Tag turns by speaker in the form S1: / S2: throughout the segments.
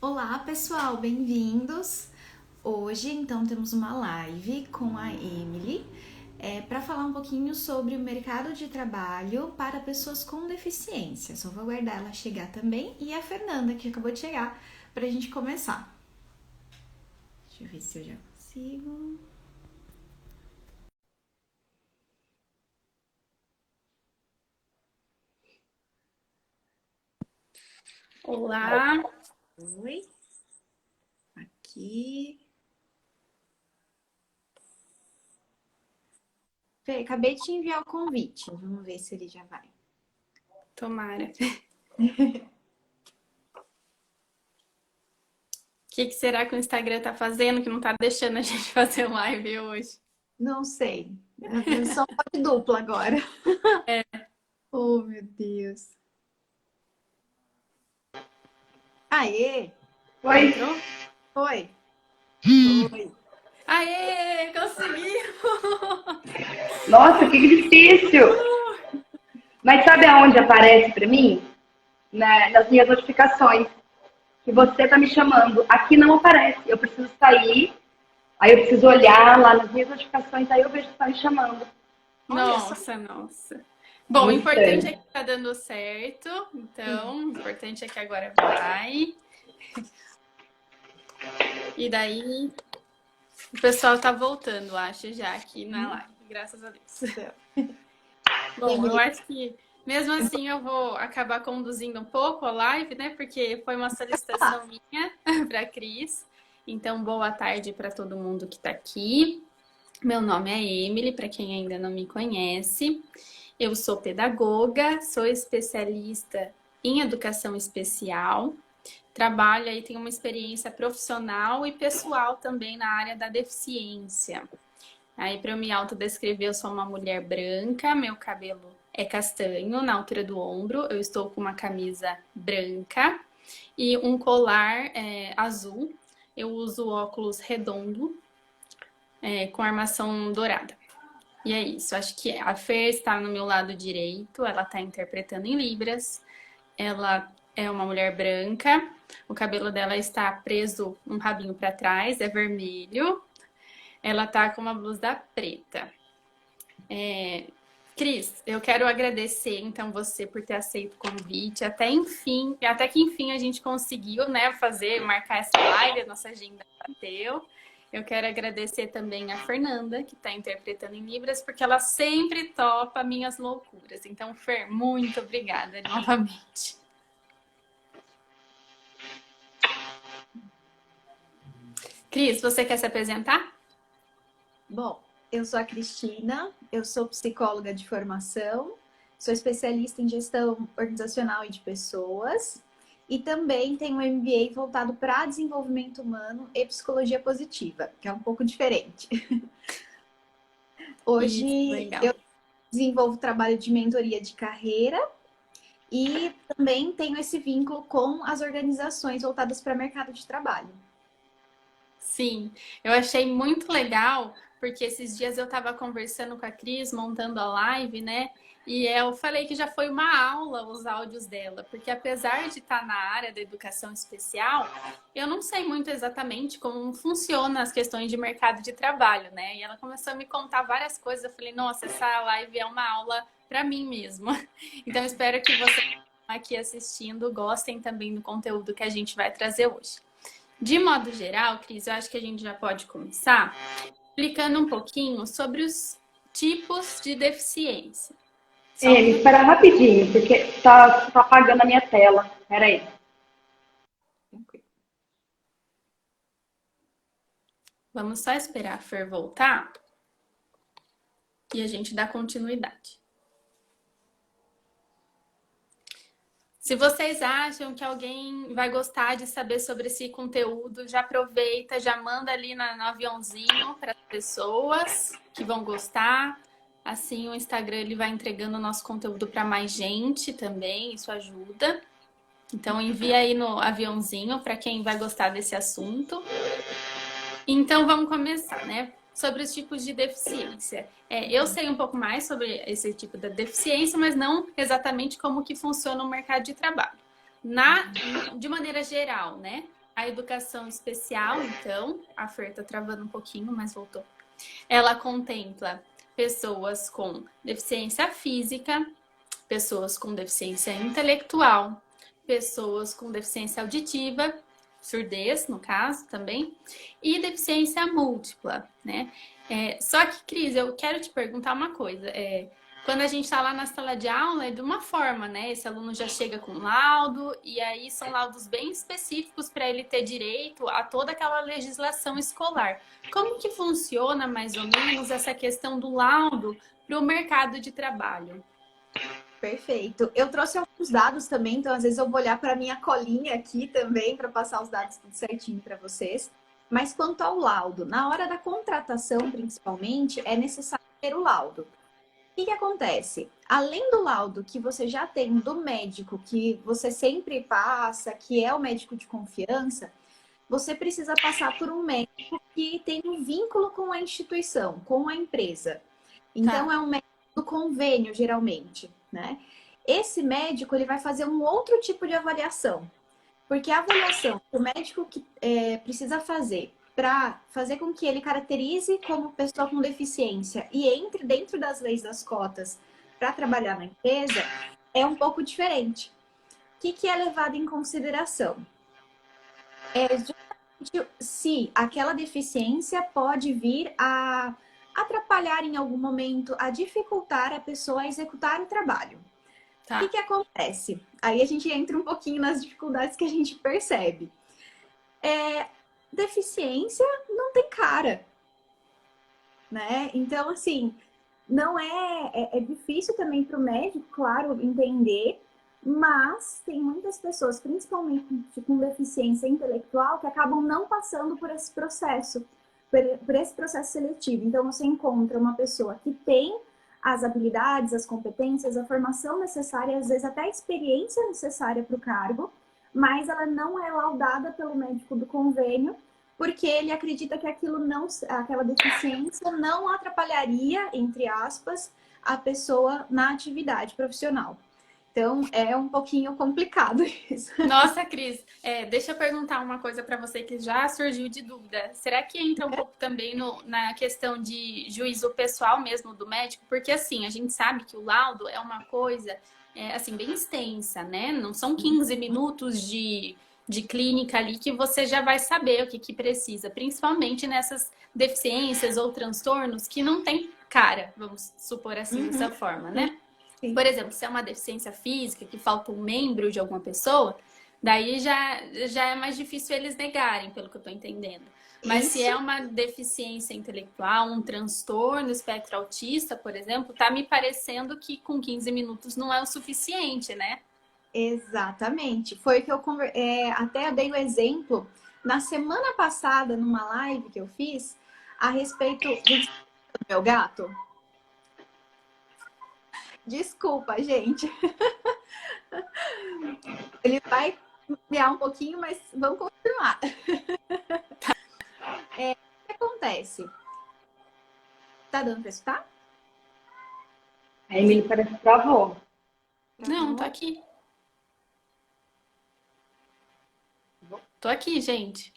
S1: Olá, pessoal, bem-vindos. Hoje, então, temos uma live com a Emily para falar um pouquinho sobre o mercado de trabalho para pessoas com deficiência. Só vou aguardar ela chegar também e a Fernanda, que acabou de chegar, para a gente começar. Deixa eu ver se eu já consigo.
S2: Olá,
S1: Oi, aqui. Fê, acabei de te enviar o convite. Vamos ver se ele já vai.
S2: tomara. O que será que o Instagram tá fazendo que não tá deixando a gente fazer live hoje?
S1: Não sei. É só foto dupla agora.
S2: É.
S1: Oh, meu Deus. Aê!
S3: Oi.
S2: Entrou?
S1: Foi! Foi!
S2: Aê, conseguiu!
S3: Nossa, que difícil. Mas sabe aonde aparece pra mim? Nas minhas notificações. Que você tá me chamando. Aqui não aparece. Eu preciso sair. Aí eu preciso olhar lá nas minhas notificações. Aí eu vejo que tá me chamando.
S1: Olha só.
S2: Nossa. Bom, o
S3: Muito
S2: importante é
S3: estranho.
S2: que tá dando certo.
S1: Sim.
S2: Então, o importante é que agora vai. E daí, o pessoal tá voltando, acho, já aqui na live. Graças a Deus. Bom, eu
S1: Emily,
S2: acho que mesmo assim eu vou acabar conduzindo um pouco a live, né? Porque foi uma solicitação minha para a Cris. Então, boa tarde para todo mundo que está aqui. Meu nome é Emily, para quem ainda não me conhece. Eu sou pedagoga, sou especialista em educação especial. Trabalho aí, tenho uma experiência profissional e pessoal também na área da deficiência. Aí, para eu me autodescrever, eu sou uma mulher branca, meu cabelo é castanho, na altura do ombro, eu estou com uma camisa branca e um colar azul. Eu uso óculos redondo com armação dourada. E é isso, acho que a Fer está no meu lado direito, ela está interpretando em Libras, ela é uma mulher branca, o cabelo dela está preso um rabinho para trás, é vermelho, ela tá com uma blusa preta. Cris, eu quero agradecer então você por ter aceito o convite. Até que enfim a gente conseguiu, né, marcar essa live, a nossa agenda bateu. Eu quero agradecer também a Fernanda, que está interpretando em Libras, porque ela sempre topa minhas loucuras. Então, Fer, muito obrigada novamente. Cris, você quer se apresentar?
S1: bom, eu sou a Cristina, eu sou psicóloga de formação, sou especialista em gestão organizacional e de pessoas e também tenho um MBA voltado para desenvolvimento humano e psicologia positiva, que é um pouco diferente.
S2: Isso,
S1: Hoje
S2: legal.
S1: eu desenvolvo trabalho de mentoria de carreira e também tenho esse vínculo com as organizações voltadas para o mercado de trabalho.
S2: Sim, eu achei muito legal, porque esses dias eu estava conversando com a Cris, montando a live, né? E eu falei que já foi uma aula os áudios dela, porque apesar de estar na área da educação especial, eu não sei muito exatamente como funciona as questões de mercado de trabalho, né? E ela começou a me contar várias coisas. Eu falei, nossa, essa live é uma aula para mim mesma. Então, espero que vocês aqui assistindo gostem também do conteúdo que a gente vai trazer hoje. De modo geral, Cris, eu acho que a gente já pode começar explicando um pouquinho sobre os tipos de deficiência. Só um
S3: Me
S2: minuto.
S3: espera rapidinho, porque tá apagando a minha tela. Pera aí.
S2: Vamos só esperar a Fer voltar e a gente dá continuidade. Se vocês acham que alguém vai gostar de saber sobre esse conteúdo, já aproveita, já manda ali no aviãozinho para as pessoas que vão gostar. Assim o Instagram ele vai entregando o nosso conteúdo para mais gente também, isso ajuda. Então envia aí no aviãozinho para quem vai gostar desse assunto. Então vamos começar, né? Sobre os tipos de deficiência. Eu sei um pouco mais sobre esse tipo de deficiência, mas não exatamente como que funciona o mercado de trabalho. De maneira geral, né? A educação especial, então, a Fer tá travando um pouquinho, mas voltou. Ela contempla pessoas com deficiência física, pessoas com deficiência intelectual, pessoas com deficiência auditiva, surdez, no caso, também, e deficiência múltipla, né? Só que, Cris, eu quero te perguntar uma coisa. Quando a gente está lá na sala de aula, é de uma forma, né? Esse aluno já chega com laudo, e aí são laudos bem específicos para ele ter direito a toda aquela legislação escolar. Como que funciona, mais ou menos, essa questão do laudo para o mercado de trabalho?
S1: Perfeito. Eu trouxe alguns dados também, então às vezes eu vou olhar para minha colinha aqui também para passar os dados tudo certinho para vocês. Mas quanto ao laudo, na hora da contratação, principalmente, é necessário ter o laudo. O que acontece? Além do laudo que você já tem do médico, que você sempre passa, que é o médico de confiança, você precisa passar por um médico que tem um vínculo com a instituição, com a empresa. Então, é um médico do convênio, geralmente, né? Esse médico, ele vai fazer um outro tipo de avaliação. Porque a avaliação que o médico precisa fazer para fazer com que ele caracterize como pessoa com deficiência e entre dentro das leis das cotas para trabalhar na empresa é um pouco diferente. O que é levado em consideração? Justamente se aquela deficiência pode vir a atrapalhar em algum momento, a dificultar a pessoa a executar o trabalho. O que acontece? Aí a gente entra um pouquinho nas dificuldades que a gente percebe. Deficiência não tem cara, né? Então, assim, não é difícil também para o médico, claro, entender, mas tem muitas pessoas, principalmente com deficiência intelectual, que acabam não passando por esse processo seletivo. Então, você encontra uma pessoa que tem as habilidades, as competências, a formação necessária, às vezes até a experiência necessária para o cargo, mas ela não é laudada pelo médico do convênio, porque ele acredita que aquela deficiência não atrapalharia, entre aspas, a pessoa na atividade profissional. Então, é um pouquinho complicado isso.
S2: Nossa, Cris, deixa eu perguntar uma coisa para você que já surgiu de dúvida. Será que entra um pouco também na questão de juízo pessoal mesmo do médico? Porque, assim, a gente sabe que o laudo é uma coisa, assim, bem extensa, né? Não são 15 minutos de clínica ali que você já vai saber o que precisa, principalmente nessas deficiências ou transtornos que não tem cara, vamos supor assim, dessa forma, né? Sim. Por exemplo, se é uma deficiência física, que falta um membro de alguma pessoa, daí já é mais difícil eles negarem, pelo que eu tô entendendo. Mas se é uma deficiência intelectual, um transtorno espectro autista, por exemplo, tá me parecendo que com 15 minutos não é o suficiente, né?
S1: Exatamente. Foi o que eu até dei o exemplo na semana passada, numa live que eu fiz, a respeito do meu gato. Desculpa, gente. Ele vai miar um pouquinho, mas vamos continuar. O que acontece? Tá dando pra escutar?
S3: A Emily parece que travou.
S2: Não, tô aqui. Tô aqui, gente.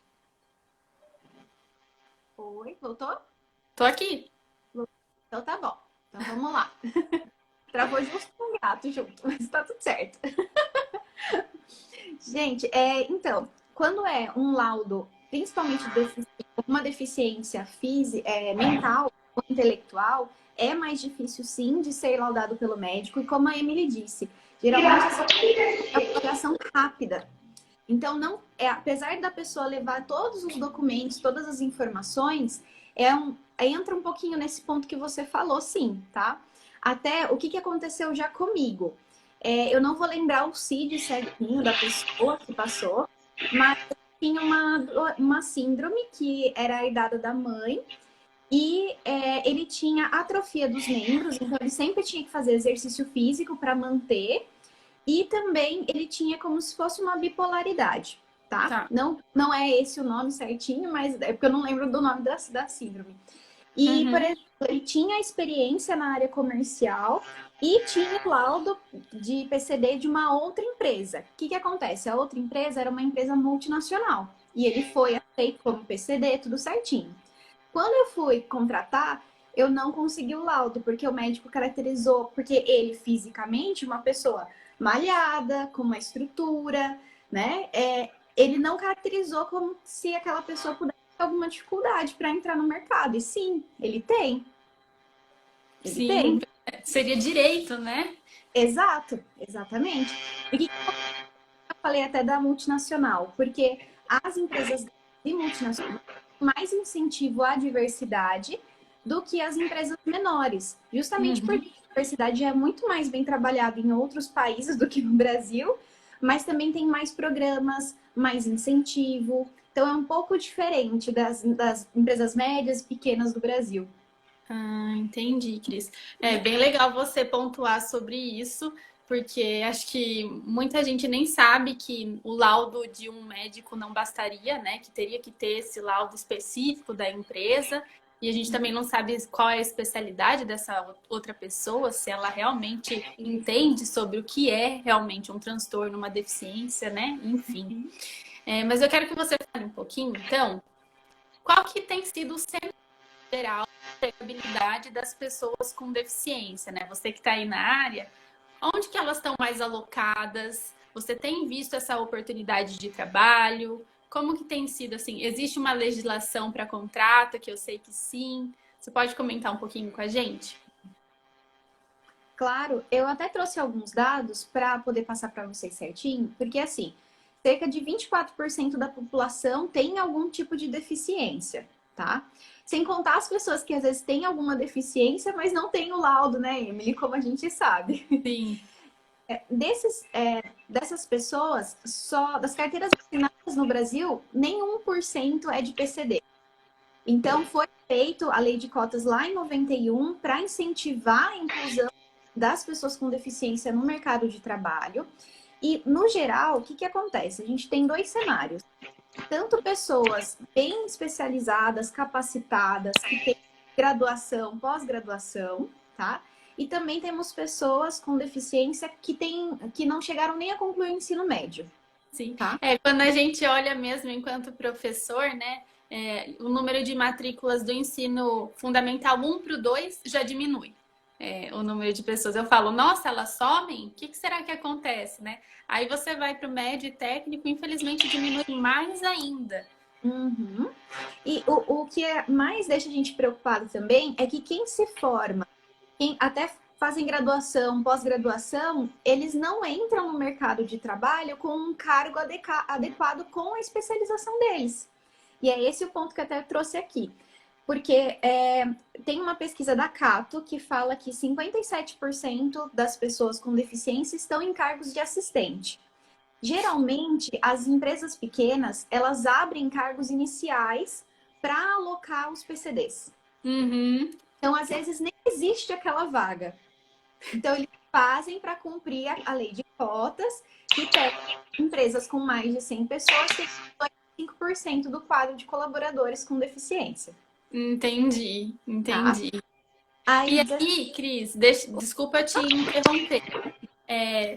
S1: Oi, voltou?
S2: Tô aqui.
S1: Então tá bom. Então vamos lá. Travou justo com o gato junto, mas tá tudo certo. Gente, então, quando é um laudo, principalmente uma deficiência física, mental ou intelectual, é mais difícil sim de ser laudado pelo médico. E como a Emily disse, geralmente é uma avaliação rápida. Então, apesar da pessoa levar todos os documentos, todas as informações, entra um pouquinho nesse ponto que você falou, sim, tá? Até o que aconteceu já comigo. Eu não vou lembrar o CID certinho da pessoa que passou, mas tinha uma síndrome que era herdada da mãe e ele tinha atrofia dos membros, então ele sempre tinha que fazer exercício físico para manter. E também ele tinha como se fosse uma bipolaridade, tá? Não é esse o nome certinho, mas é porque eu não lembro do nome da síndrome. E, por exemplo, ele tinha experiência na área comercial, E tinha o laudo de PCD de uma outra empresa. O que acontece? A outra empresa era uma empresa multinacional. E ele foi aceito como PCD, tudo certinho. Quando eu fui contratar, eu não consegui o laudo, porque o médico caracterizou, porque ele fisicamente, uma pessoa malhada, com uma estrutura, né? Ele não caracterizou como se aquela pessoa pudesse ter alguma dificuldade para entrar no mercado. E sim, ele tem. Ele
S2: Sim,
S1: tem.
S2: seria direito, né?
S1: Exato, exatamente. E que eu falei até da multinacional, porque as empresas de multinacional têm mais incentivo à diversidade do que as empresas menores, justamente porque a diversidade é muito mais bem trabalhada em outros países do que no Brasil, mas também tem mais programas, mais incentivo. Então é um pouco diferente das empresas médias e pequenas do Brasil.
S2: Ah, entendi, Cris. É bem legal você pontuar sobre isso, porque acho que muita gente nem sabe que o laudo de um médico não bastaria, né? Que teria que ter esse laudo específico da empresa. E a gente também não sabe qual é a especialidade dessa outra pessoa, se ela realmente entende sobre o que é realmente um transtorno, uma deficiência, né? Enfim. Mas eu quero que você fale um pouquinho, então, qual que tem sido o cenário geral da empregabilidade das pessoas com deficiência, né? Você que está aí na área, onde que elas estão mais alocadas? Você tem visto essa oportunidade de trabalho? Como que tem sido assim? Existe uma legislação para contrato, que eu sei que sim. Você pode comentar um pouquinho com a gente?
S1: Claro, eu até trouxe alguns dados para poder passar para vocês certinho, porque assim, cerca de 24% da população tem algum tipo de deficiência, tá? Sem contar as pessoas que às vezes têm alguma deficiência, mas não têm o laudo, né, Emily, como a gente sabe.
S2: Sim.
S1: Dessas pessoas, só das carteiras assinadas no Brasil, nem 1% é de PCD. Então, foi feito a lei de cotas lá em 91 para incentivar a inclusão das pessoas com deficiência no mercado de trabalho. E, no geral, o que acontece? A gente tem dois cenários. Tanto pessoas bem especializadas, capacitadas, que têm graduação, pós-graduação, tá? E também temos pessoas com deficiência que não chegaram nem a concluir o ensino médio.
S2: Sim.
S1: Tá?
S2: Quando a gente olha mesmo enquanto professor, né? O número de matrículas do ensino fundamental 1 para o 2 já diminui. O número de pessoas. Eu falo, nossa, elas somem? O que será que acontece, né? Aí você vai para o médio e técnico, infelizmente diminui mais ainda.
S1: Uhum. E o que mais deixa a gente preocupado também é que quem se forma, quem até fazem graduação, pós-graduação, eles não entram no mercado de trabalho com um cargo adequado com a especialização deles. E é esse o ponto que eu até trouxe aqui. Porque tem uma pesquisa da Cato que fala que 57% das pessoas com deficiência estão em cargos de assistente. Geralmente, as empresas pequenas, elas abrem cargos iniciais para alocar os PCDs.
S2: Uhum.
S1: Então, às vezes, nem existe aquela vaga. Então, eles fazem para cumprir a lei de cotas, que pega empresas com mais de 100 pessoas, que tem 5% do quadro de colaboradores com deficiência.
S2: Entendi.
S1: Tá?
S2: E aí, Cris, desculpa te interromper.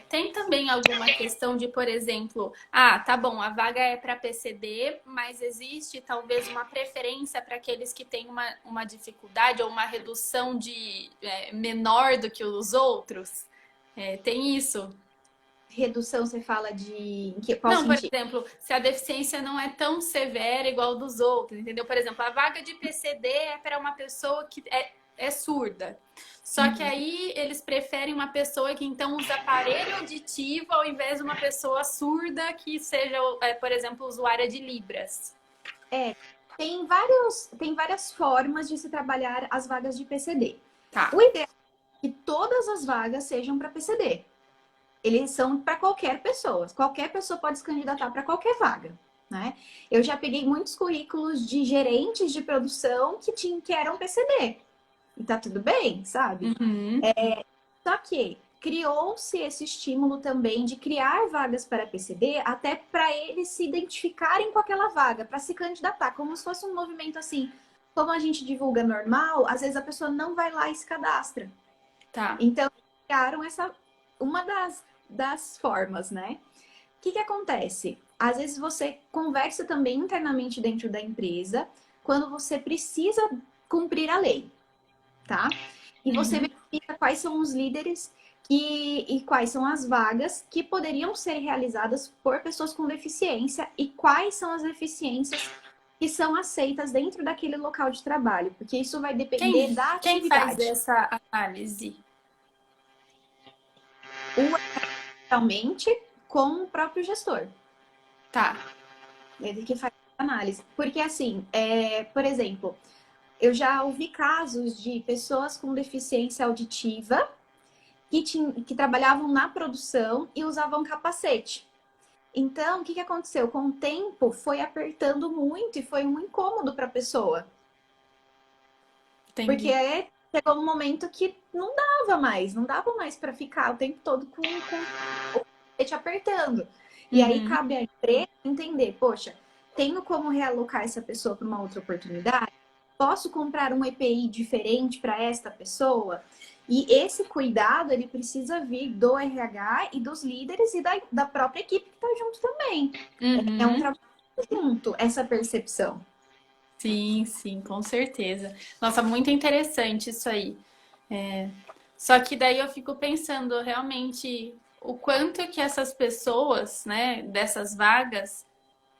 S2: Tem também alguma questão de, por exemplo, tá bom, a vaga é para PCD, mas existe talvez uma preferência para aqueles que têm uma dificuldade ou uma redução de menor do que os outros? Tem isso?
S1: Redução, você fala de qual
S2: Não,
S1: sentido?
S2: por exemplo, se a deficiência não é tão severa igual dos outros, entendeu? Por exemplo, a vaga de PCD é para uma pessoa que é surda. Só que aí eles preferem uma pessoa que então usa aparelho auditivo ao invés de uma pessoa surda que seja, por exemplo, usuária de Libras.
S1: Tem várias formas de se trabalhar as vagas de PCD.
S2: Tá.
S1: O ideal é que todas as vagas sejam para PCD. Eles são para qualquer pessoa. Qualquer pessoa pode se candidatar para qualquer vaga. Né? Eu já peguei muitos currículos de gerentes de produção que eram PCD. E tá tudo bem, sabe?
S2: Uhum.
S1: Só que criou-se esse estímulo também de criar vagas para PCD, até para eles se identificarem com aquela vaga, para se candidatar, como se fosse um movimento assim, como a gente divulga normal, às vezes a pessoa não vai lá e se cadastra.
S2: Tá.
S1: Então, criaram uma das formas, né? O que acontece? Às vezes você conversa também internamente dentro da empresa quando você precisa cumprir a lei, tá? E você verifica quais são os líderes e quais são as vagas que poderiam ser realizadas por pessoas com deficiência e quais são as deficiências que são aceitas dentro daquele local de trabalho, porque isso vai depender da
S2: Quem faz
S1: atividade.
S2: essa análise?
S1: Realmente com o próprio gestor.
S2: Tá.
S1: Ele que faz a análise. Porque assim, por exemplo, eu já ouvi casos de pessoas com deficiência auditiva que trabalhavam na produção e usavam capacete. Então, o que aconteceu? Com o tempo, foi apertando muito e foi um incômodo para a pessoa.
S2: Entendi.
S1: Porque chegou um momento que não dava mais para ficar o tempo todo com o capacete apertando. E aí cabe à empresa entender, poxa, tenho como realocar essa pessoa para uma outra oportunidade? Posso comprar um EPI diferente para esta pessoa? E esse cuidado, ele precisa vir do RH e dos líderes e da própria equipe que está junto também. É um trabalho junto, essa percepção.
S2: Sim, sim, com certeza. Nossa, muito interessante isso aí. Só que daí eu fico pensando realmente o quanto que essas pessoas, né, dessas vagas,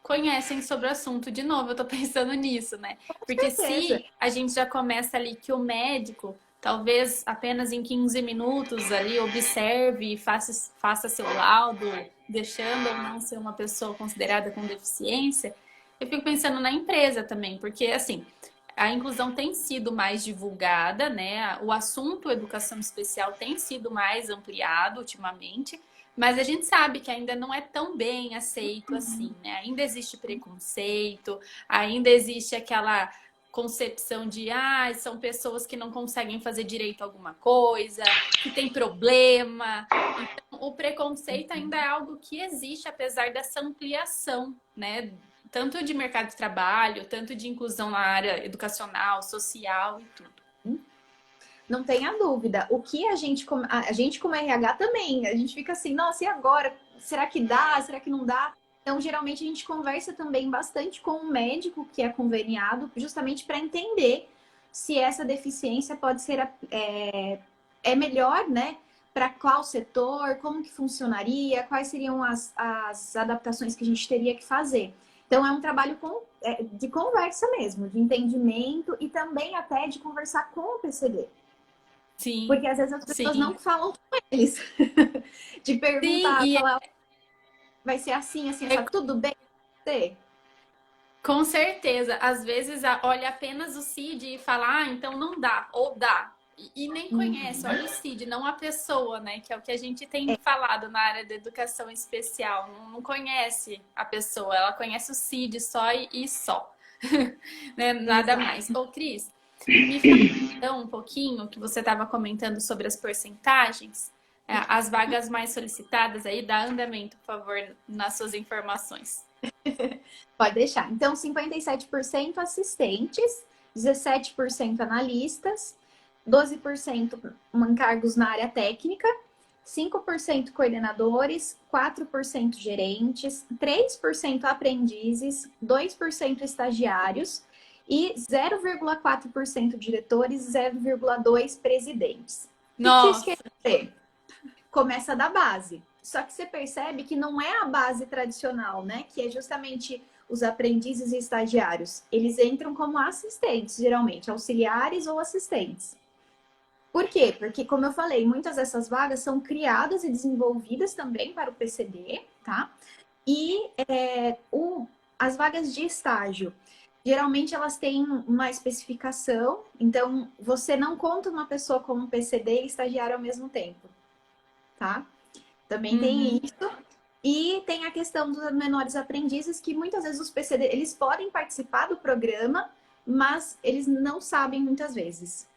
S2: conhecem sobre o assunto. De novo, eu tô pensando nisso, né? Porque se a gente já começa ali que o médico, talvez apenas em 15 minutos ali, observe e faça seu laudo, deixando ou não ser uma pessoa considerada com deficiência, eu fico pensando na empresa também, porque assim, a inclusão tem sido mais divulgada, né? O assunto educação especial tem sido mais ampliado ultimamente, mas a gente sabe que ainda não é tão bem aceito assim, né? Ainda existe preconceito, ainda existe aquela concepção de são pessoas que não conseguem fazer direito a alguma coisa, que tem problema. Então, o preconceito ainda é algo que existe, apesar dessa ampliação, né? Tanto de mercado de trabalho, tanto de inclusão na área educacional, social e tudo.
S1: Não tenha dúvida. O que a gente como RH também, a gente fica assim, nossa, e agora? Será que dá? Será que não dá? Então, geralmente a gente conversa também bastante com um médico que é conveniado, justamente para entender se essa deficiência pode ser melhor, né? Para qual setor, como que funcionaria, quais seriam as adaptações que a gente teria que fazer. Então, é um trabalho de conversa mesmo, de entendimento e também até de conversar com o PCD.
S2: Sim.
S1: Porque às vezes as pessoas não falam com eles. De perguntar, falar, vai ser assim, assim, sabe? Tudo bem com você?
S2: Com certeza. Às vezes olha apenas o CID e fala, então não dá, ou dá. E nem conhece, olha o CID, não a pessoa, né? Que é o que a gente tem falado na área da educação especial. Não conhece a pessoa, ela conhece o CID só e só. Né? Nada mais. Ô, Cris, me fala então um pouquinho que você estava comentando sobre as porcentagens, as vagas mais solicitadas aí, dá andamento, por favor, nas suas informações.
S1: Pode deixar. Então, 57% assistentes, 17% analistas, 12% encargos na área técnica, 5% coordenadores, 4% gerentes, 3% aprendizes, 2% estagiários e 0,4% diretores, 0,2% presidentes.
S2: Nossa.
S1: O que isso quer dizer? Começa da base. Só que você percebe que não é a base tradicional, né? Que é justamente os aprendizes e estagiários. Eles entram como assistentes, geralmente, auxiliares ou assistentes. Por quê? Porque, como eu falei, muitas dessas vagas são criadas e desenvolvidas também para o PCD, tá? E as vagas de estágio, geralmente elas têm uma especificação, então você não conta uma pessoa como PCD e estagiário ao mesmo tempo, tá? Também tem isso. E tem a questão dos menores aprendizes, que muitas vezes os PCD, eles podem participar do programa, mas eles não sabem muitas vezes.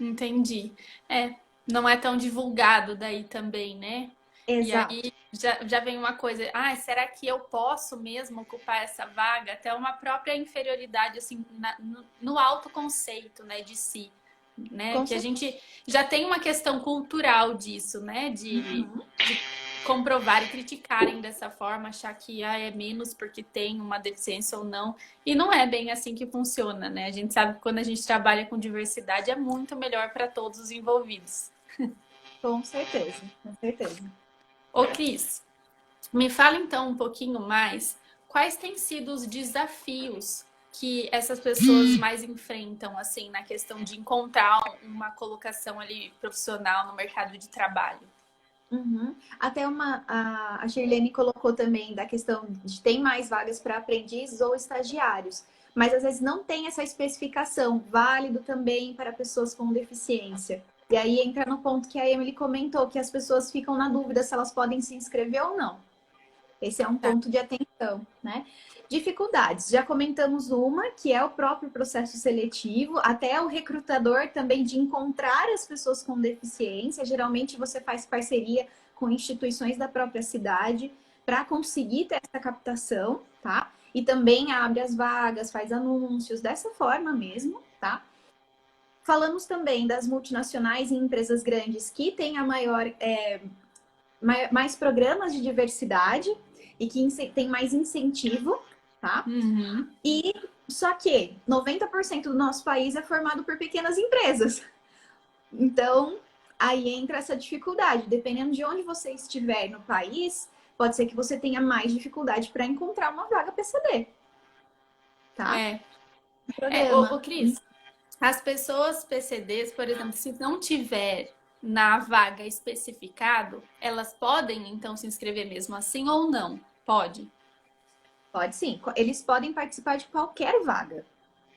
S2: Entendi. Não é tão divulgado daí também, né?
S1: Exato.
S2: E aí já vem uma coisa, será que eu posso mesmo ocupar essa vaga? Até uma própria inferioridade, assim, no autoconceito, né, de si. né?
S1: Com
S2: Que a
S1: certeza.
S2: gente já tem uma questão cultural disso, né? De comprovar e criticarem dessa forma, achar que é menos porque tem uma deficiência ou não. E não é bem assim que funciona, né? A gente sabe que quando a gente trabalha com diversidade é muito melhor para todos os envolvidos.
S1: Com certeza, com certeza.
S2: Ô, Cris, me fala então um pouquinho mais quais têm sido os desafios que essas pessoas mais enfrentam, assim, na questão de encontrar uma colocação ali profissional no mercado de trabalho.
S1: Uhum. Até a Shirlene colocou também da questão de tem mais vagas para aprendizes ou estagiários, mas às vezes não tem essa especificação, válido também para pessoas com deficiência. E aí entra no ponto que a Emily comentou, que as pessoas ficam na dúvida se elas podem se inscrever ou não. Esse é um
S2: Tá.
S1: ponto de atenção, né? Dificuldades. Já comentamos uma, que é o próprio processo seletivo, até o recrutador também de encontrar as pessoas com deficiência. Geralmente você faz parceria com instituições da própria cidade para conseguir ter essa captação, tá? E também abre as vagas, faz anúncios dessa forma mesmo, tá? Falamos também das multinacionais e empresas grandes que têm a mais programas de diversidade e que tem mais incentivo, tá?
S2: Uhum.
S1: E só que 90% do nosso país é formado por pequenas empresas. Então, aí entra essa dificuldade. Dependendo de onde você estiver no país, pode ser que você tenha mais dificuldade para encontrar uma vaga PCD, tá?
S2: Ô,
S1: Programa.
S2: Cris, as pessoas PCDs, por exemplo, se não tiver na vaga especificado, elas podem então se inscrever mesmo assim ou não? Pode.
S1: Pode sim. Eles podem participar de qualquer vaga.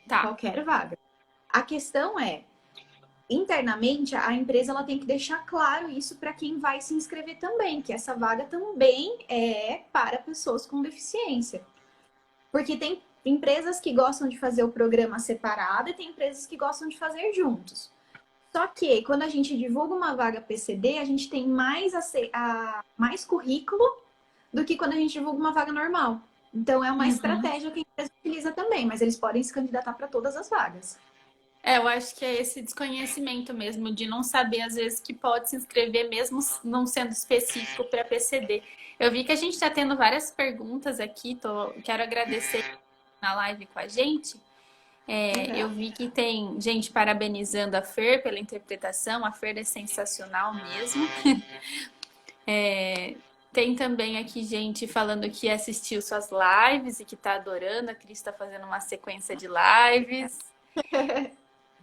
S2: Tá.
S1: Qualquer vaga. A questão é, internamente, a empresa ela tem que deixar claro isso para quem vai se inscrever também, que essa vaga também é para pessoas com deficiência. Porque tem empresas que gostam de fazer o programa separado e tem empresas que gostam de fazer juntos. Só que quando a gente divulga uma vaga PCD, a gente tem mais currículo do que quando a gente divulga uma vaga normal. Então é uma
S2: Uhum.
S1: estratégia que a empresa utiliza também, mas eles podem se candidatar para todas as vagas.
S2: Eu acho que é esse desconhecimento mesmo, de não saber, às vezes, que pode se inscrever mesmo não sendo específico para PCD. Eu vi que a gente está tendo várias perguntas aqui, quero agradecer na live com a gente. Eu vi que tem gente parabenizando a Fer pela interpretação, a Fer é sensacional mesmo. Tem também aqui gente falando que assistiu suas lives e que tá adorando, a Cris está fazendo uma sequência de lives.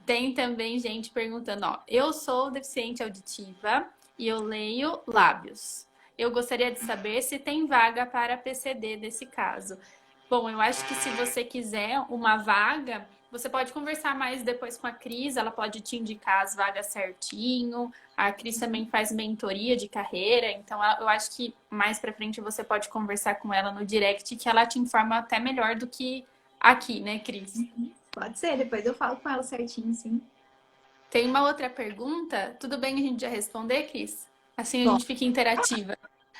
S2: Tem também gente perguntando, ó, eu sou deficiente auditiva e eu leio lábios. Eu gostaria de saber se tem vaga para PCD nesse caso. Bom, eu acho que se você quiser uma vaga, você pode conversar mais depois com a Cris, ela pode te indicar as vagas certinho. A Cris também faz mentoria de carreira, então eu acho que mais para frente você pode conversar com ela no direct, que ela te informa até melhor do que aqui, né, Cris?
S1: Pode ser, depois eu falo com ela certinho, sim.
S2: Tem uma outra pergunta, tudo bem a gente já responder, Cris? Assim a
S1: Bom,
S2: gente fica interativa.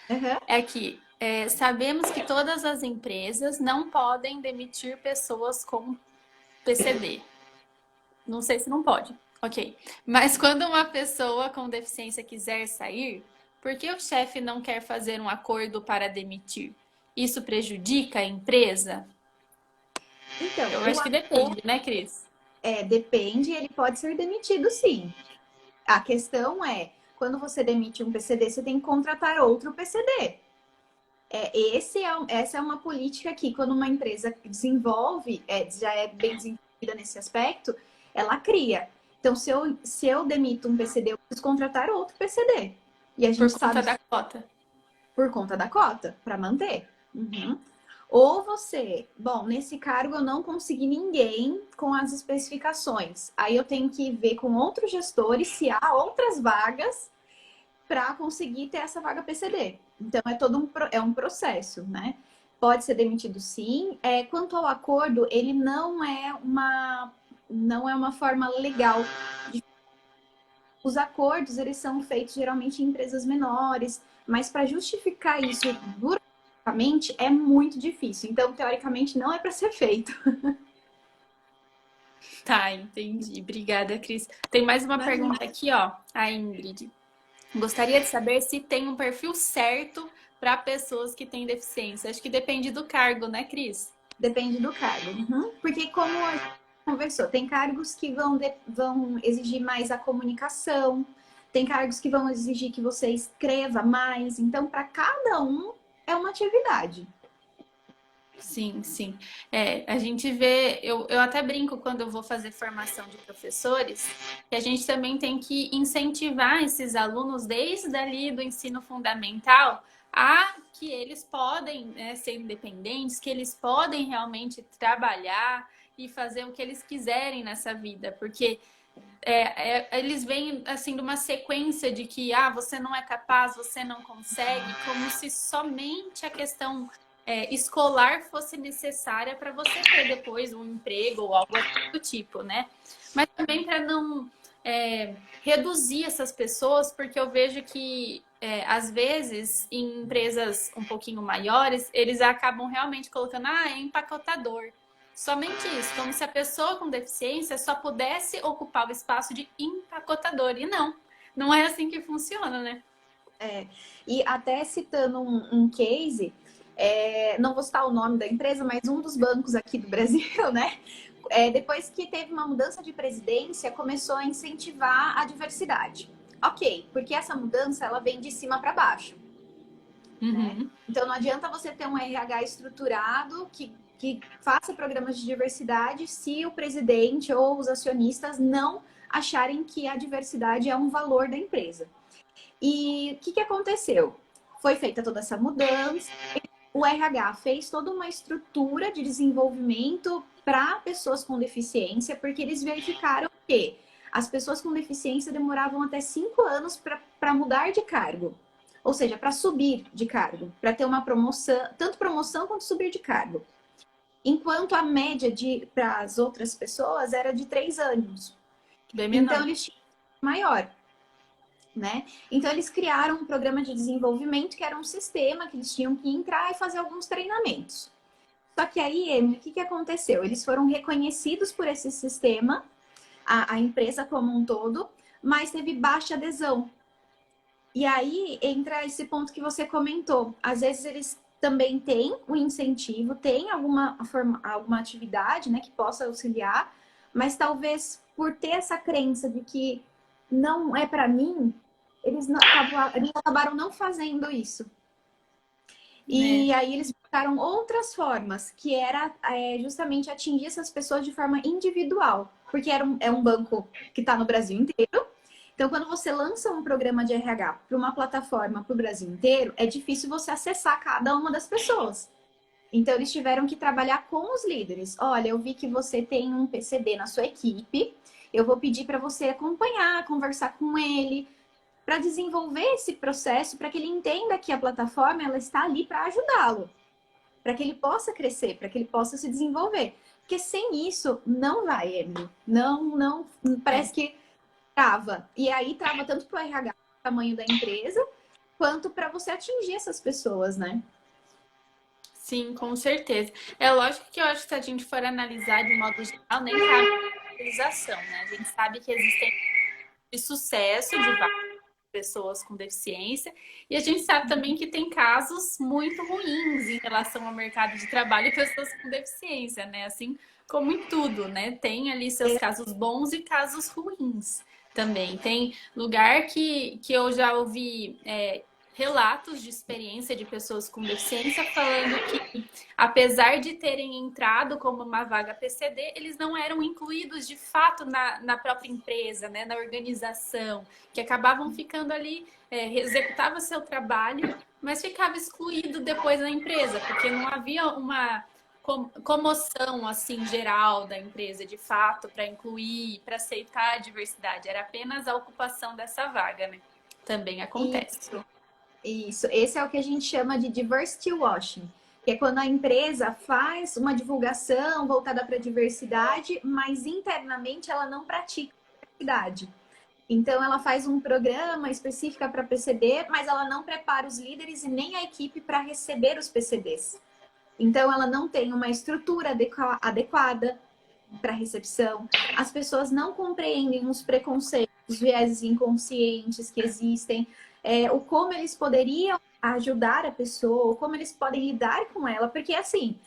S1: uhum.
S2: É que sabemos que todas as empresas não podem demitir pessoas com PCD. Não sei se não pode. Ok. Mas quando uma pessoa com deficiência quiser sair, por que o chefe não quer fazer um acordo para demitir? Isso prejudica a empresa?
S1: Então,
S2: Eu acho que depende, né, Cris?
S1: depende, ele pode ser demitido, sim. A questão é, quando você demite um PCD, você tem que contratar outro PCD. Essa é uma política que, quando uma empresa desenvolve, já é bem desenvolvida nesse aspecto, ela cria. Então, se eu demito um PCD, eu preciso contratar outro PCD. E a
S2: Por
S1: gente
S2: conta
S1: sabe
S2: da cota.
S1: por conta da cota, para manter. Uhum. Ou você, bom, nesse cargo eu não consegui ninguém com as especificações. Aí eu tenho que ver com outros gestores se há outras vagas para conseguir ter essa vaga PCD. Então é todo um processo, né? Pode ser demitido sim. Quanto ao acordo, ele não é uma forma legal. Os acordos, eles são feitos geralmente em empresas menores, mas para justificar isso burocraticamente é muito difícil. Então, teoricamente, não é para ser feito.
S2: Tá, entendi. Obrigada, Cris. Tem mais uma
S1: Imagina.
S2: pergunta aqui, ó. A Ingrid. Gostaria de saber se tem um perfil certo para pessoas que têm deficiência. Acho que depende do cargo, né, Cris?
S1: Depende do cargo. Porque como a gente conversou, tem cargos que vão exigir mais a comunicação, tem cargos que vão exigir que você escreva mais. Então, para cada um é uma atividade.
S2: Sim, sim. É, a gente vê, eu até brinco quando eu vou fazer formação de professores, que a gente também tem que incentivar esses alunos desde ali do ensino fundamental a que eles podem, né, ser independentes, que eles podem realmente trabalhar e fazer o que eles quiserem nessa vida, porque eles vêm assim de uma sequência de que você não é capaz, você não consegue, como se somente a questão escolar fosse necessária para você ter depois um emprego ou algo do tipo, né? Mas também para não reduzir essas pessoas, porque eu vejo que às vezes em empresas um pouquinho maiores, eles acabam realmente colocando, é empacotador. Somente isso, como se a pessoa com deficiência só pudesse ocupar o espaço de empacotador. E não é assim que funciona, né?
S1: E até citando um case, não vou citar o nome da empresa, mas um dos bancos aqui do Brasil, né? Depois que teve uma mudança de presidência, começou a incentivar a diversidade. Ok, porque essa mudança ela vem de cima para baixo. Né? Então não adianta você ter um RH estruturado que faça programas de diversidade se o presidente ou os acionistas não acharem que a diversidade é um valor da empresa. E o que aconteceu? Foi feita toda essa mudança, o RH fez toda uma estrutura de desenvolvimento para pessoas com deficiência, porque eles verificaram que as pessoas com deficiência demoravam até 5 anos para mudar de cargo. Ou seja, para subir de cargo, para ter uma promoção, tanto promoção quanto subir de cargo. Enquanto a média para as outras pessoas era de 3 anos. Então, eles tinham maior. Né? Então, eles criaram um programa de desenvolvimento que era um sistema que eles tinham que entrar e fazer alguns treinamentos. Só que aí, Emily, o que aconteceu? Eles foram reconhecidos por esse sistema, a empresa como um todo, mas teve baixa adesão. E aí entra esse ponto que você comentou. Às vezes eles também têm um incentivo, têm alguma atividade, né, que possa auxiliar, mas talvez por ter essa crença de que não é para mim, eles acabaram não fazendo isso. E aí eles buscaram outras formas, que era justamente atingir essas pessoas de forma individual. Porque é um banco que está no Brasil inteiro. Então, quando você lança um programa de RH para uma plataforma para o Brasil inteiro, é difícil você acessar cada uma das pessoas. Então, eles tiveram que trabalhar com os líderes. Olha, eu vi que você tem um PCD na sua equipe, eu vou pedir para você acompanhar, conversar com ele, para desenvolver esse processo, para que ele entenda que a plataforma ela está ali para ajudá-lo, para que ele possa crescer, para que ele possa se desenvolver. Porque sem isso, não vai, Emily. Não, parece que trava. E aí trava tanto para o RH, o tamanho da empresa, quanto para você atingir essas pessoas, né?
S2: Sim, com certeza. É lógico que eu acho que se a gente for analisar de modo geral, nem cabe utilização, né? A gente sabe que existem de sucesso de várias pessoas com deficiência e a gente sabe também que tem casos muito ruins em relação ao mercado de trabalho e pessoas com deficiência, né? Assim como em tudo, né? Tem ali seus casos bons e casos ruins também. Tem lugar que eu já ouvi relatos de experiência de pessoas com deficiência falando que, apesar de terem entrado como uma vaga PCD, eles não eram incluídos de fato na própria empresa, né, na organização, que acabavam ficando ali, executava seu trabalho, mas ficava excluído depois da empresa, porque não havia uma comoção assim geral da empresa de fato para incluir, para aceitar a diversidade, era apenas a ocupação dessa vaga, né? Também acontece.
S1: Isso, esse é o que a gente chama de diversity washing, que é quando a empresa faz uma divulgação voltada para a diversidade, mas internamente ela não pratica a diversidade. Então ela faz um programa específico para PCD, mas ela não prepara os líderes e nem a equipe para receber os PCDs. Então ela não tem uma estrutura adequada, para recepção, as pessoas não compreendem os preconceitos, os vieses inconscientes que existem, o como eles poderiam ajudar a pessoa, como eles podem lidar com ela, porque assim,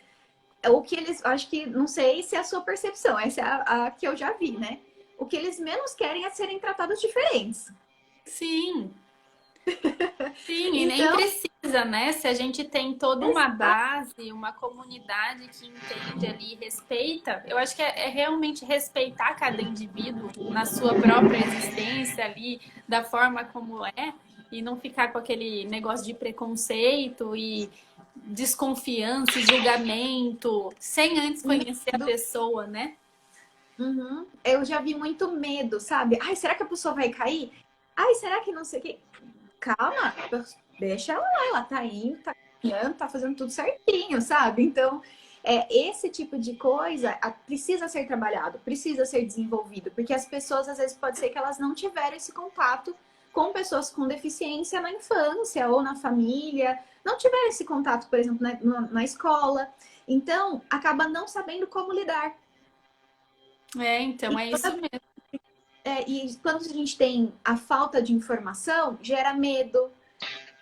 S1: o que eles, acho que, não sei se é a sua percepção, essa é a que eu já vi, né? O que eles menos querem é serem tratados diferentes.
S2: Sim. Sim, e nem
S1: Então,
S2: precisa, né? Se a gente tem toda uma base, uma comunidade que entende ali e respeita, eu acho que é realmente respeitar cada indivíduo na sua própria existência ali, da forma como é, e não ficar com aquele negócio de preconceito e desconfiança e julgamento, sem antes conhecer a pessoa, né?
S1: uhum, eu já vi muito medo, sabe? Ai, será que a pessoa vai cair? Ai, será que não sei o quê? Calma, deixa ela lá, ela tá indo, tá caminhando, tá fazendo tudo certinho, sabe? Então, esse tipo de coisa precisa ser trabalhado, precisa ser desenvolvido, porque as pessoas, às vezes, pode ser que elas não tiveram esse contato com pessoas com deficiência na infância ou na família, não tiveram esse contato, por exemplo, na escola. Então, acaba não sabendo como lidar.
S2: Então, é isso mesmo.
S1: E quando a gente tem a falta de informação, gera medo,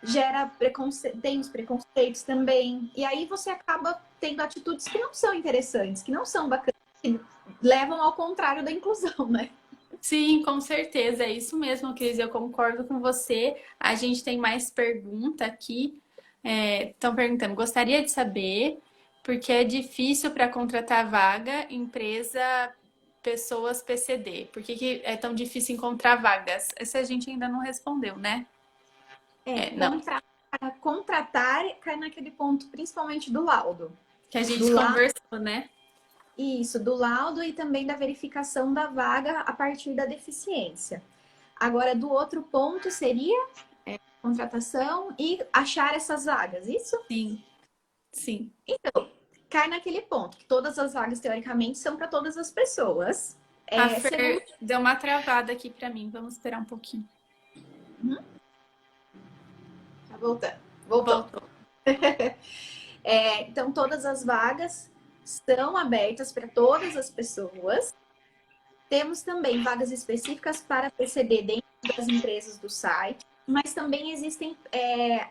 S1: gera preconceito, tem os preconceitos também. E aí você acaba tendo atitudes que não são interessantes, que não são bacanas, que levam ao contrário da inclusão, né?
S2: Sim, com certeza, é isso mesmo, Cris. Eu concordo com você. A gente tem mais pergunta aqui. Estão perguntando, gostaria de saber porque é difícil para contratar vaga, empresa, pessoas PCD. Por que é tão difícil encontrar vagas? Essa a gente ainda não respondeu, né? Não.
S1: Contratar cai naquele ponto, principalmente do laudo.
S2: Que a gente conversou, né?
S1: Isso, do laudo e também da verificação da vaga a partir da deficiência. Agora, do outro ponto seria contratação e achar essas vagas, isso?
S2: Sim, sim.
S1: Então, cai naquele ponto, que todas as vagas, teoricamente, são para todas as pessoas.
S2: A Fer deu uma travada aqui para mim, vamos esperar um pouquinho.
S1: Tá voltando. Voltou. Então, todas as vagas estão abertas para todas as pessoas. Temos também vagas específicas para PCD dentro das empresas do site, mas também existem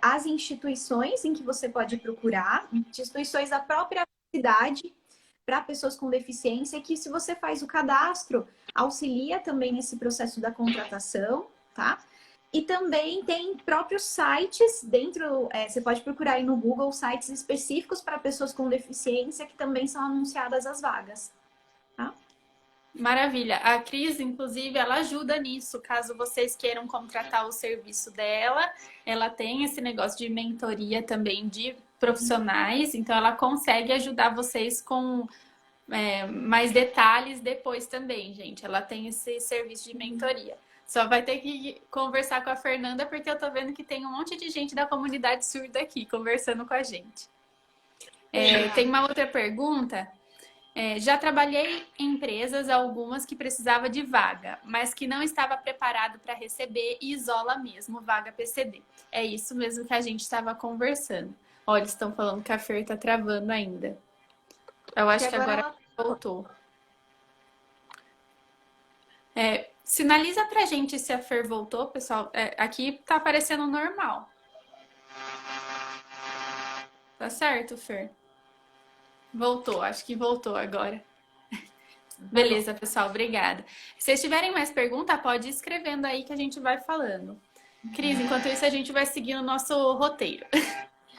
S1: as instituições em que você pode procurar, instituições da própria cidade para pessoas com deficiência, que se você faz o cadastro, auxilia também nesse processo da contratação, tá? E também tem próprios sites dentro, você pode procurar aí no Google sites específicos para pessoas com deficiência que também são anunciadas as vagas. Tá?
S2: Maravilha. A Cris, inclusive, ela ajuda nisso. Caso vocês queiram contratar o serviço dela, ela tem esse negócio de mentoria também de profissionais, então ela consegue ajudar vocês com mais detalhes depois também, gente. Ela tem esse serviço de mentoria. Só vai ter que conversar com a Fernanda, porque eu tô vendo que tem um monte de gente da comunidade surda aqui conversando com a gente. Tem uma outra pergunta. Já trabalhei em empresas, algumas que precisava de vaga, mas que não estava preparado para receber e isola mesmo vaga PCD. É isso mesmo que a gente estava conversando. Olha, eles estão falando que a Fer está travando ainda. Eu acho que agora voltou. Sinaliza pra gente se a Fer voltou, pessoal. Aqui tá aparecendo normal. Tá certo, Fer? Voltou, acho que voltou agora. Beleza, pessoal, obrigada. Se vocês tiverem mais pergunta, pode ir escrevendo aí que a gente vai falando. Cris, enquanto isso a gente vai seguindo o nosso roteiro.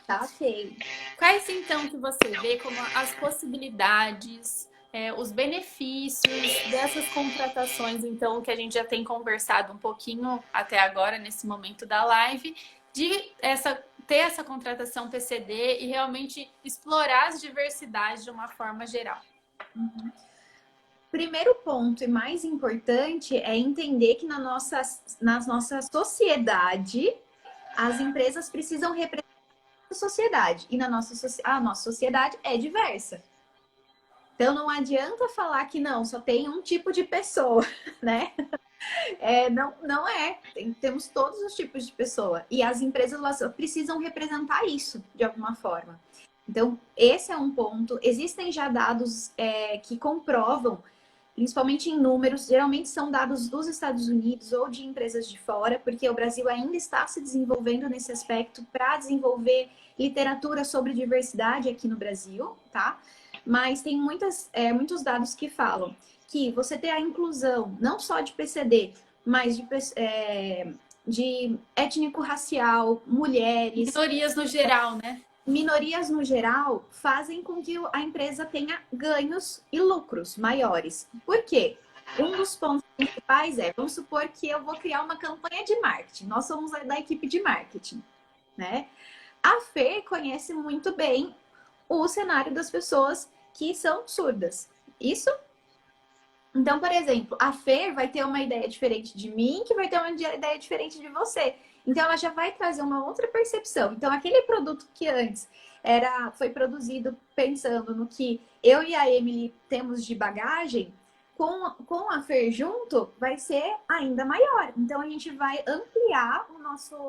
S1: Tá, ok.
S2: Quais então que você vê como as possibilidades, os benefícios dessas contratações, então, que a gente já tem conversado um pouquinho até agora, nesse momento da live, de ter essa contratação PCD e realmente explorar as diversidades de uma forma geral?
S1: Primeiro ponto e mais importante é entender que na nossa sociedade, as empresas precisam representar a sociedade. E a nossa sociedade é diversa. Então, não adianta falar que não, só tem um tipo de pessoa, né? Não é. Temos todos os tipos de pessoa. E as empresas elas precisam representar isso de alguma forma. Então, esse é um ponto. Existem já dados que comprovam, principalmente em números, geralmente são dados dos Estados Unidos ou de empresas de fora, porque o Brasil ainda está se desenvolvendo nesse aspecto para desenvolver literatura sobre diversidade aqui no Brasil, tá? Mas tem muitos dados que falam que você ter a inclusão não só de PCD, mas de étnico-racial, mulheres,
S2: Minorias no geral, né?
S1: minorias no geral fazem com que a empresa tenha ganhos e lucros maiores. Por quê? Um dos pontos principais vamos supor que eu vou criar uma campanha de marketing. Nós somos da equipe de marketing, né? A Fê conhece muito bem o cenário das pessoas que são surdas. Isso? Então, por exemplo, a Fer vai ter uma ideia diferente de mim, que vai ter uma ideia diferente de você. Então, ela já vai trazer uma outra percepção. Então, aquele produto que antes foi produzido pensando no que eu e a Emily temos de bagagem, com a Fer junto, vai ser ainda maior. Então, a gente vai ampliar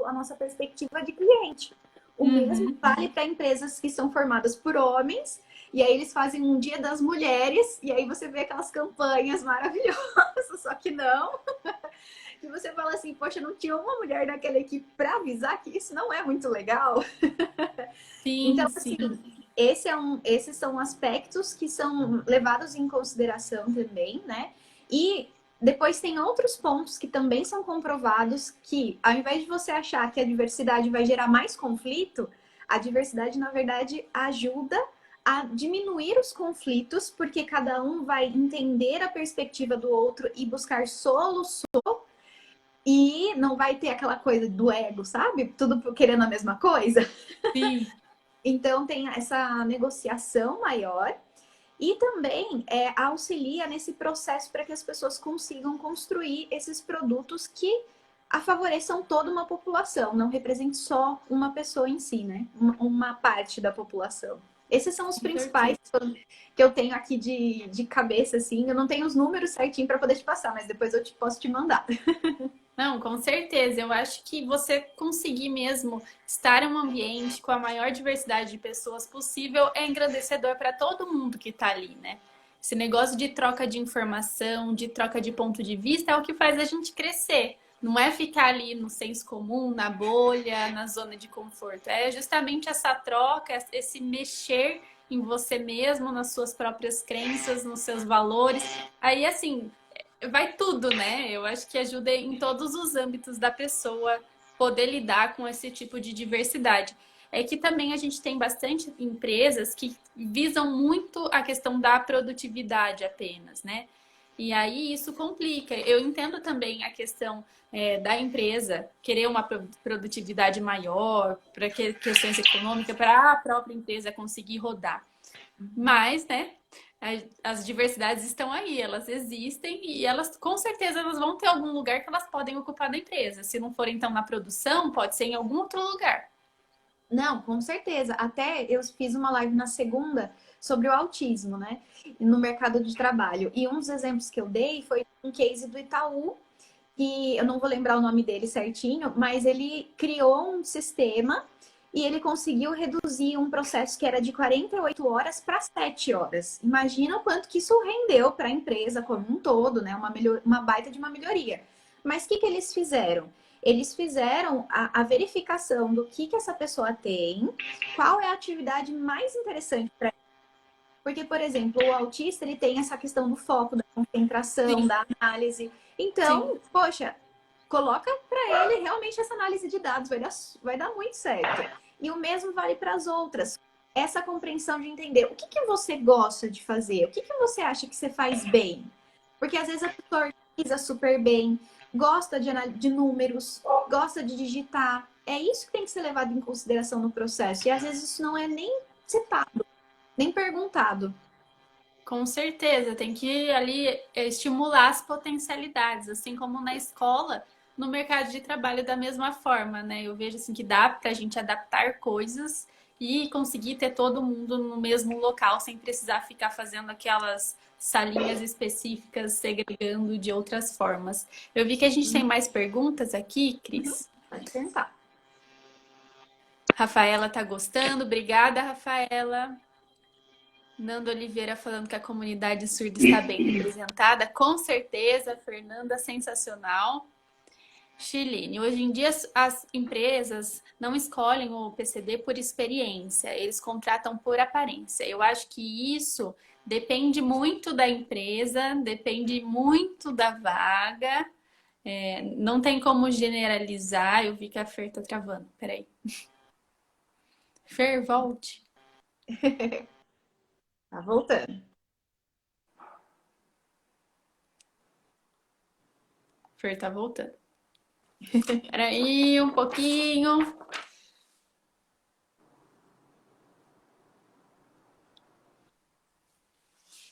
S1: a nossa perspectiva de cliente. O mesmo vale para empresas que são formadas por homens, e aí eles fazem um Dia das Mulheres, e aí você vê aquelas campanhas maravilhosas, só que não. E você fala assim, poxa, não tinha uma mulher naquela equipe para avisar que isso não é muito legal.
S2: Sim,
S1: então,
S2: sim.
S1: assim, esses são aspectos que são levados em consideração também, né? E depois tem outros pontos que também são comprovados que, ao invés de você achar que a diversidade vai gerar mais conflito, a diversidade, na verdade, ajuda a diminuir os conflitos, porque cada um vai entender a perspectiva do outro e buscar soluções, e não vai ter aquela coisa do ego, sabe? Tudo querendo a mesma coisa.
S2: Sim.
S1: Então tem essa negociação maior e também auxilia nesse processo para que as pessoas consigam construir esses produtos que favoreçam toda uma população, não represente só uma pessoa em si, né? Uma parte da população. Esses são os principais que eu tenho aqui de cabeça, assim. Eu não tenho os números certinho para poder te passar, mas depois eu posso te mandar.
S2: Não, com certeza. Eu acho que você conseguir mesmo estar em um ambiente com a maior diversidade de pessoas possível é engrandecedor para todo mundo que está ali, né? Esse negócio de troca de informação, de troca de ponto de vista é o que faz a gente crescer. Não é ficar ali no senso comum, na bolha, na zona de conforto. É justamente essa troca, esse mexer em você mesmo, nas suas próprias crenças, nos seus valores. Aí, assim, vai tudo, né? Eu acho que ajuda em todos os âmbitos da pessoa poder lidar com esse tipo de diversidade. É que também a gente tem bastante empresas que visam muito a questão da produtividade apenas, né? E aí isso complica. Eu entendo também a questão da empresa querer uma produtividade maior, para questões econômicas, para a própria empresa conseguir rodar. Mas, né, as diversidades estão aí, elas existem e elas, com certeza, elas vão ter algum lugar que elas podem ocupar da empresa. Se não for, então, na produção, pode ser em algum outro lugar.
S1: Não, com certeza. Até eu fiz uma live na segunda sobre o autismo, né? No mercado de trabalho. E um dos exemplos que eu dei foi um case do Itaú, que eu não vou lembrar o nome dele certinho, mas ele criou um sistema e ele conseguiu reduzir um processo que era de 48 horas para 7 horas. Imagina o quanto que isso rendeu para a empresa como um todo, né? Uma baita de uma melhoria. Mas o que eles fizeram? Eles fizeram a verificação do que essa pessoa tem, qual é a atividade mais interessante para ele. Porque, por exemplo, o autista ele tem essa questão do foco, da concentração,
S2: Sim.
S1: da análise. Então,
S2: Sim.
S1: poxa, coloca para ele realmente essa análise de dados, vai dar muito certo. E o mesmo vale para as outras. Essa compreensão de entender o que você gosta de fazer, o que você acha que você faz bem. Porque às vezes a pessoa organiza super bem, gosta de números, gosta de digitar. É isso que tem que ser levado em consideração no processo. E às vezes isso não é nem citado, nem perguntado.
S2: Com certeza, tem que ali estimular as potencialidades, assim como na escola, no mercado de trabalho da mesma forma, né? Eu vejo assim que dá para a gente adaptar coisas e conseguir ter todo mundo no mesmo local sem precisar ficar fazendo aquelas salinhas específicas, segregando de outras formas. Eu vi que a gente tem mais perguntas aqui, Cris.
S1: Pode perguntar.
S2: Rafaela tá gostando. Obrigada, Rafaela. Nando Oliveira falando que a comunidade surda está bem representada. Com certeza, Fernanda, sensacional. Chiline, hoje em dia as empresas não escolhem o PCD por experiência, eles contratam por aparência. Eu acho que isso depende muito da empresa, depende muito da vaga. Não tem como generalizar. Eu vi que a Fer tá travando. Peraí. Fer, volte.
S1: Tá voltando.
S2: Fer tá voltando. Peraí, um pouquinho.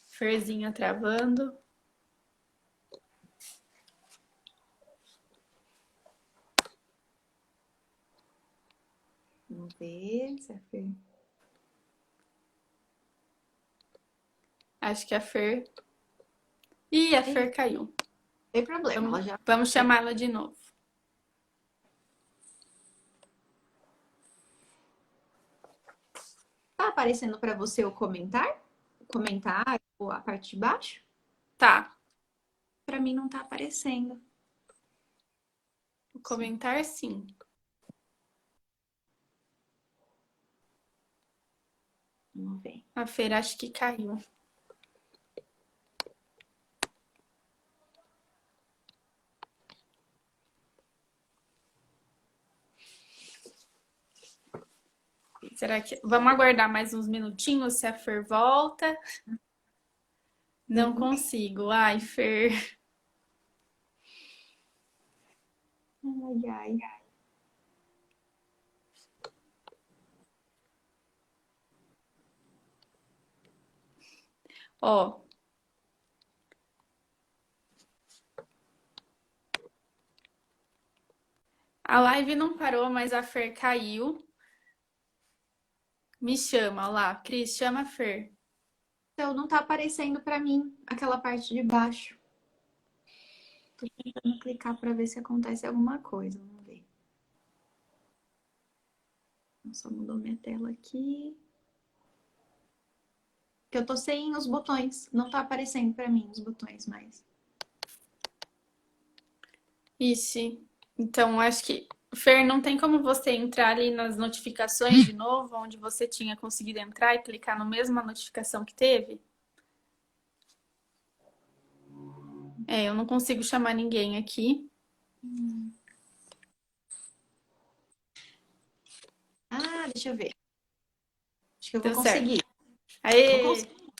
S2: Ferzinha travando.
S1: Vamos ver se a Fer...
S2: Acho que a Fer... Ih, a Fer caiu.
S1: Não tem problema, ela já...
S2: Vamos chamá-la de novo.
S1: Tá aparecendo para você o comentário? O comentário, a parte de baixo?
S2: Tá.
S1: Para mim não tá aparecendo.
S2: O comentário, sim.
S1: Vamos ver.
S2: A Fer acho que caiu. Será que... Vamos aguardar mais uns minutinhos se a Fer volta. Não consigo. Ai, Fer.
S1: Ai, ai.
S2: Ó. A live não parou, mas a Fer caiu. Me chama, ó lá. Cris, chama a Fer.
S1: Então não tá aparecendo para mim aquela parte de baixo. Tô tentando clicar para ver se acontece alguma coisa. Vamos ver. Só mudou minha tela aqui. Que eu tô sem os botões. Não tá aparecendo para mim os botões mais.
S2: Ixi. Então, acho que... Fer, não tem como você entrar ali nas notificações de novo, onde você tinha conseguido entrar e clicar na mesma notificação que teve? Eu não consigo chamar ninguém aqui.
S1: Ah, deixa eu ver. Acho que eu
S2: Deu
S1: vou
S2: certo.
S1: conseguir.
S2: Aê!
S1: Vou conseguir.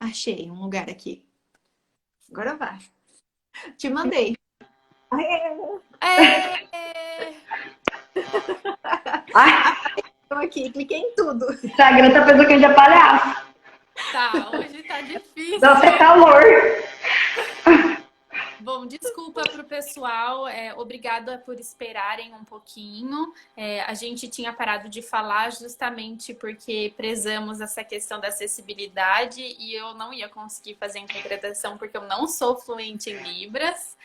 S1: Achei um lugar aqui. Agora vai. Te mandei.
S2: Aê!
S3: Ai,
S1: Tô aqui, cliquei em tudo.
S3: o Instagram tá pensando que a gente é palhaço.
S2: Tá, hoje tá difícil.
S3: Dá até calor.
S2: Bom, desculpa pro pessoal, obrigada por esperarem um pouquinho. A gente tinha parado de falar justamente porque prezamos essa questão da acessibilidade e eu não ia conseguir fazer a interpretação porque eu não sou fluente em Libras.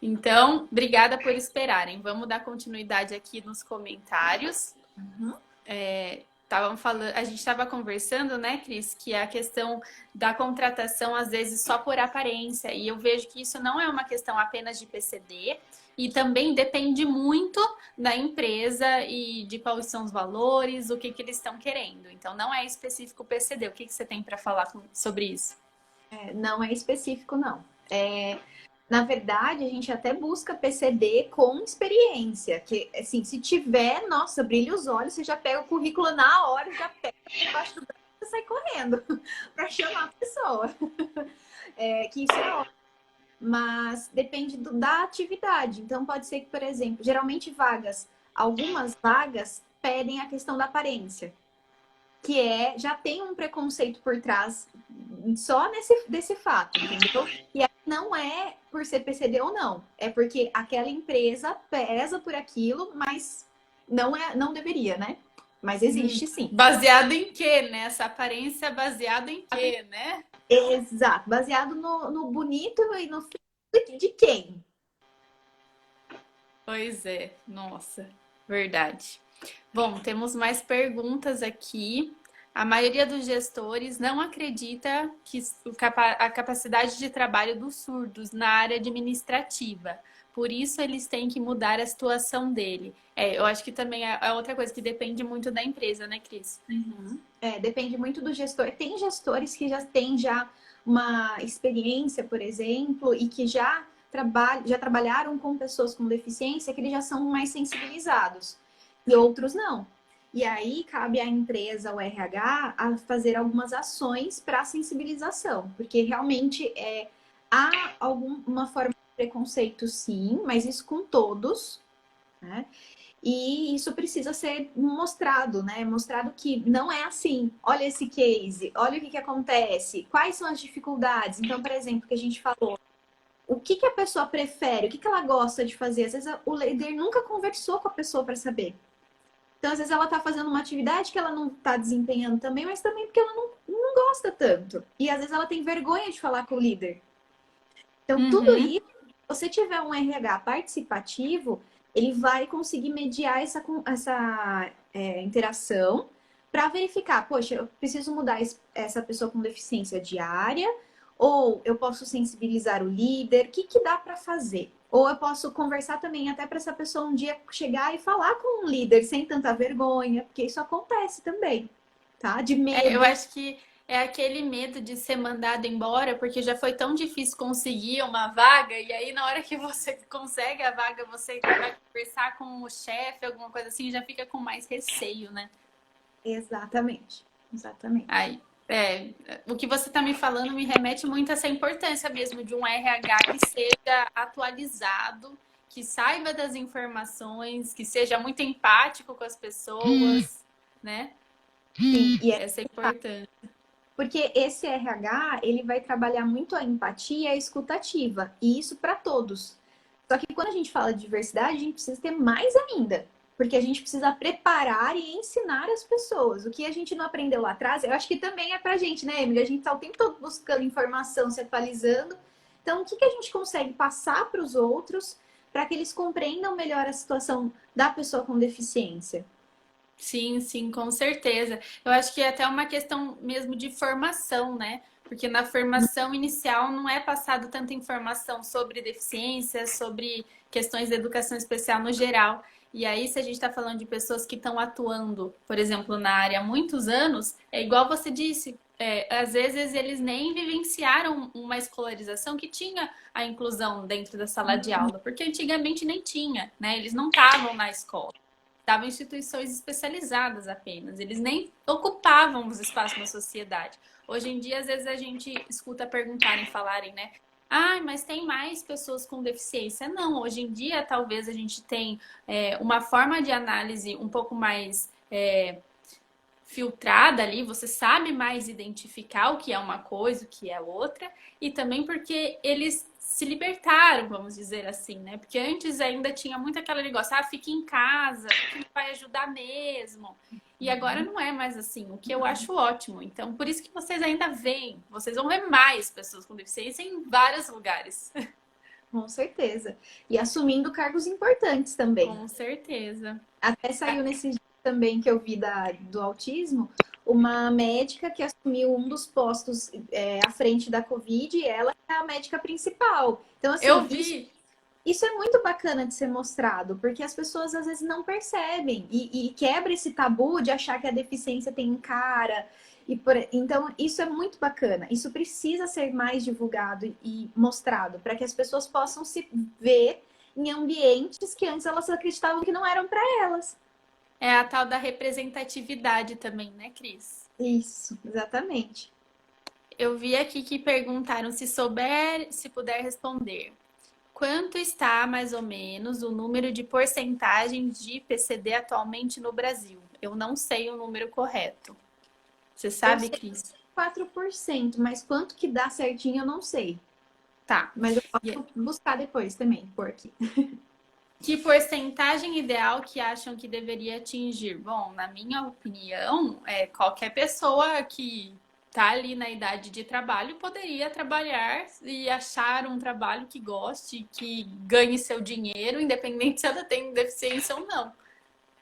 S2: Então, obrigada por esperarem. Vamos dar continuidade aqui nos comentários. A gente estava conversando, né, Cris, que a questão da contratação, às vezes, só por aparência. E eu vejo que isso não é uma questão apenas de PCD. E também depende muito da empresa e de quais são os valores, o que eles estão querendo. Então, não é específico PCD. O que você tem para falar sobre isso?
S1: Não é específico, não. Na verdade, a gente até busca PCD com experiência. Que, assim, se tiver, nossa, brilha os olhos, você já pega o currículo na hora, já pega debaixo do braço e sai correndo para chamar a pessoa. Que isso é ótimo. Mas depende da atividade. Então, pode ser que, por exemplo, geralmente algumas vagas pedem a questão da aparência. Que já tem um preconceito por trás só desse fato, entendeu? E aí não é por ser PCD ou não, é porque aquela empresa pesa por aquilo, mas não deveria, né? Mas existe sim.
S2: Baseado em quê, né? Essa aparência baseada em quê, né?
S1: Exato, baseado no bonito e no feio de quem?
S2: Pois é, nossa, verdade. Bom, temos mais perguntas aqui. A maioria dos gestores não acredita que a capacidade de trabalho dos surdos na área administrativa. Por isso, eles têm que mudar a situação dele. Eu acho que também é outra coisa que depende muito da empresa, né, Cris?
S1: Uhum. Depende muito do gestor. Tem gestores que já têm já uma experiência, por exemplo, e que já trabalharam com pessoas com deficiência, que eles já são mais sensibilizados. E outros não. E aí cabe à empresa, ao RH, a fazer algumas ações para sensibilização, porque realmente há alguma forma de preconceito, sim, mas isso com todos, né? E isso precisa ser mostrado, né? Mostrado que não é assim. Olha esse case, olha o que acontece, quais são as dificuldades. Então, por exemplo, que a gente falou, o que a pessoa prefere, o que ela gosta de fazer. Às vezes o líder nunca conversou com a pessoa para saber. Então, às vezes ela está fazendo uma atividade que ela não está desempenhando também, mas também porque ela não gosta tanto. E às vezes ela tem vergonha de falar com o líder. Então, tudo isso, se você tiver um RH participativo, ele vai conseguir mediar essa interação para verificar, poxa, eu preciso mudar essa pessoa com deficiência diária, ou eu posso sensibilizar o líder, o que dá para fazer? Ou eu posso conversar também até para essa pessoa um dia chegar e falar com um líder sem tanta vergonha, porque isso acontece também, tá? De medo.
S2: Eu acho que é aquele medo de ser mandado embora, porque já foi tão difícil conseguir uma vaga, e aí na hora que você consegue a vaga, você vai conversar com o chefe, alguma coisa assim, já fica com mais receio, né?
S1: Exatamente.
S2: Aí, o que você está me falando me remete muito a essa importância mesmo de um RH que seja atualizado, que saiba das informações, que seja muito empático com as pessoas, né?
S1: Sim, e
S2: Essa é importante.
S1: porque esse RH, ele vai trabalhar muito a empatia e a escutativa, e isso para todos. Só que quando a gente fala de diversidade, a gente precisa ter mais ainda, porque a gente precisa preparar e ensinar as pessoas. O que a gente não aprendeu lá atrás, eu acho que também é pra gente, né, Emily? A gente tá o tempo todo buscando informação, se atualizando. Então, o que a gente consegue passar para os outros para que eles compreendam melhor a situação da pessoa com deficiência?
S2: Sim, sim, com certeza. Eu acho que é até uma questão mesmo de formação, né? Porque na formação inicial não é passado tanta informação sobre deficiência, sobre questões de educação especial no geral. E aí, se a gente está falando de pessoas que estão atuando, por exemplo, na área há muitos anos, é igual você disse, às vezes eles nem vivenciaram uma escolarização que tinha a inclusão dentro da sala de aula, porque antigamente nem tinha, né? Eles não estavam na escola. Estavam em instituições especializadas apenas. Eles nem ocupavam os espaços na sociedade. Hoje em dia, às vezes, a gente escuta perguntarem, falarem, né? Ah, mas tem mais pessoas com deficiência. Não, hoje em dia, talvez a gente tenha uma forma de análise um pouco mais filtrada ali. Você sabe mais identificar o que é uma coisa, o que é outra. E também porque eles se libertaram, vamos dizer assim, né? Porque antes ainda tinha muito aquele negócio, fique em casa, porque não vai ajudar mesmo. E agora não é mais assim, o que eu acho ótimo. Então, por isso que vocês ainda veem, vocês vão ver mais pessoas com deficiência em vários lugares.
S1: Com certeza. E assumindo cargos importantes também.
S2: Com certeza.
S1: Até saiu nesse dia também que eu vi do autismo, uma médica que assumiu um dos postos à frente da Covid e ela é a médica principal. Então, assim,
S2: Eu vi.
S1: Isso é muito bacana de ser mostrado, porque as pessoas às vezes não percebem e quebra esse tabu de achar que a deficiência tem cara. Então, isso é muito bacana. Isso precisa ser mais divulgado e mostrado para que as pessoas possam se ver em ambientes que antes elas acreditavam que não eram para elas.
S2: É a tal da representatividade também, né, Cris?
S1: Isso, exatamente.
S2: Eu vi aqui que perguntaram se souber, se puder responder. Quanto está, mais ou menos, o número de porcentagem de PCD atualmente no Brasil? Eu não sei o número correto. Você sabe, Cris?
S1: 4%, mas quanto que dá certinho eu não sei.
S2: Tá.
S1: Mas eu posso buscar depois também, por aqui.
S2: Que porcentagem ideal que acham que deveria atingir? Bom, na minha opinião, qualquer pessoa que está ali na idade de trabalho poderia trabalhar e achar um trabalho que goste, que ganhe seu dinheiro, independente se ela tem deficiência ou não.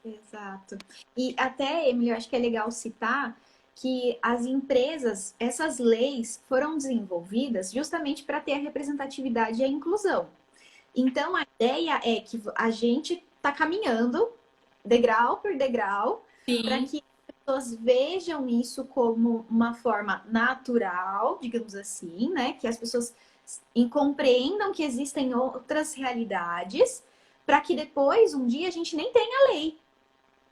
S1: Exato. E até, Emily, eu acho que é legal citar que as empresas, essas leis foram desenvolvidas justamente para ter a representatividade e a inclusão. Então, a ideia é que a gente está caminhando degrau por degrau para
S2: Sim,
S1: que as pessoas vejam isso como uma forma natural, digamos assim, né? Que as pessoas compreendam que existem outras realidades, para que depois, um dia, a gente nem tenha lei,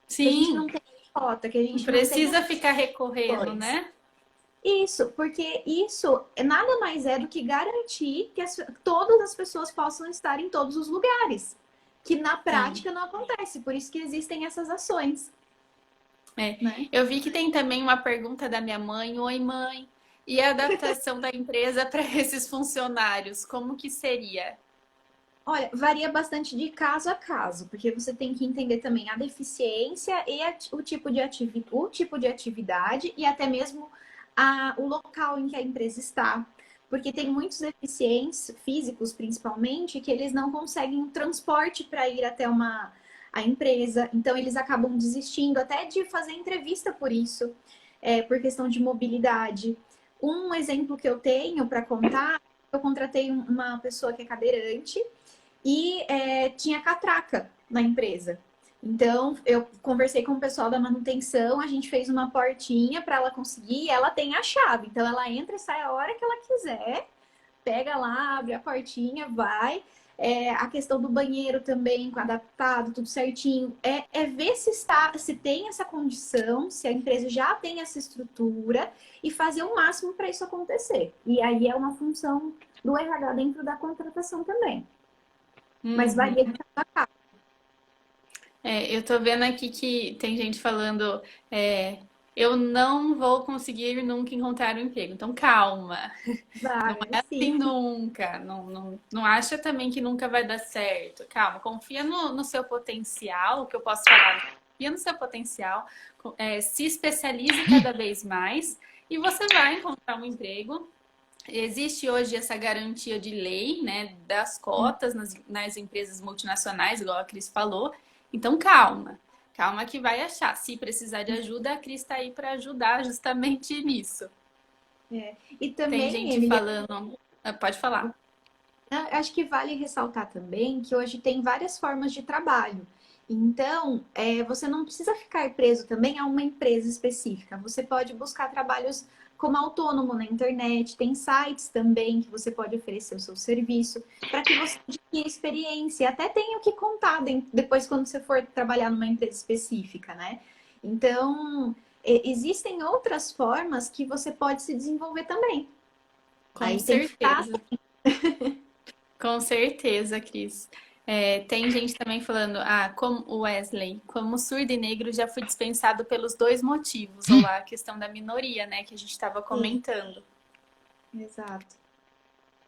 S1: que a gente
S2: sim.
S1: não tenha cota, que a
S2: Não
S1: gente não tenha
S2: precisa ficar recorrendo,
S1: questões.
S2: né?
S1: Isso, porque isso nada mais é do que garantir que todas as pessoas possam estar em todos os lugares, que na
S2: Sim.
S1: prática não acontece, por isso que existem essas ações,
S2: É.
S1: né?
S2: Eu vi que tem também uma pergunta da minha mãe. Oi, mãe. E a adaptação da empresa para esses funcionários, como que seria?
S1: Olha, varia bastante de caso a caso, porque você tem que entender também a deficiência e o tipo de atividade e até mesmo o local em que a empresa está. Porque tem muitos deficientes físicos, principalmente, que eles não conseguem transporte para ir até a empresa, então eles acabam desistindo até de fazer entrevista por isso, por questão de mobilidade. Um exemplo que eu tenho para contar, eu contratei uma pessoa que é cadeirante e tinha catraca na empresa. Então, eu conversei com o pessoal da manutenção, a gente fez uma portinha para ela conseguir, e ela tem a chave. Então, ela entra e sai a hora que ela quiser, pega lá, abre a portinha, vai. A questão do banheiro também, com adaptado, tudo certinho. É ver se tem essa condição, se a empresa já tem essa estrutura e fazer o máximo para isso acontecer. E aí é uma função do RH dentro da contratação também. Mas
S2: Uhum.
S1: varia de cada caso.
S2: Eu tô vendo aqui que tem gente falando, é, eu não vou conseguir nunca encontrar um emprego. Então, calma. Não
S1: Vai,
S2: é assim
S1: sim.
S2: nunca. Não acha também que nunca vai dar certo. Calma, confia no seu potencial, o que eu posso falar. Confia no seu potencial, se especialize cada vez mais e você vai encontrar um emprego. Existe hoje essa garantia de lei, né, das cotas nas empresas multinacionais, igual a Cris falou. Então, calma. Calma que vai achar. Se precisar de ajuda, a Cris está aí para ajudar justamente nisso.
S1: E
S2: Tem
S1: também,
S2: gente
S1: Emília,
S2: falando. Pode falar.
S1: acho que vale ressaltar também que hoje tem várias formas de trabalho. Então, você não precisa ficar preso também a uma empresa específica. Você pode buscar trabalhos como autônomo na internet, tem sites também que você pode oferecer o seu serviço para que você adquira experiência e até tenha o que contar depois quando você for trabalhar numa empresa específica, né? Então, existem outras formas que você pode se desenvolver também.
S2: Com
S1: Aí tem que ficar.
S2: certeza. Com certeza, Cris. Tem gente também falando, como o Wesley, como surdo e negro já fui dispensado pelos dois motivos, ou lá a questão da minoria, né, que a gente estava
S1: Sim,
S2: comentando.
S1: exato.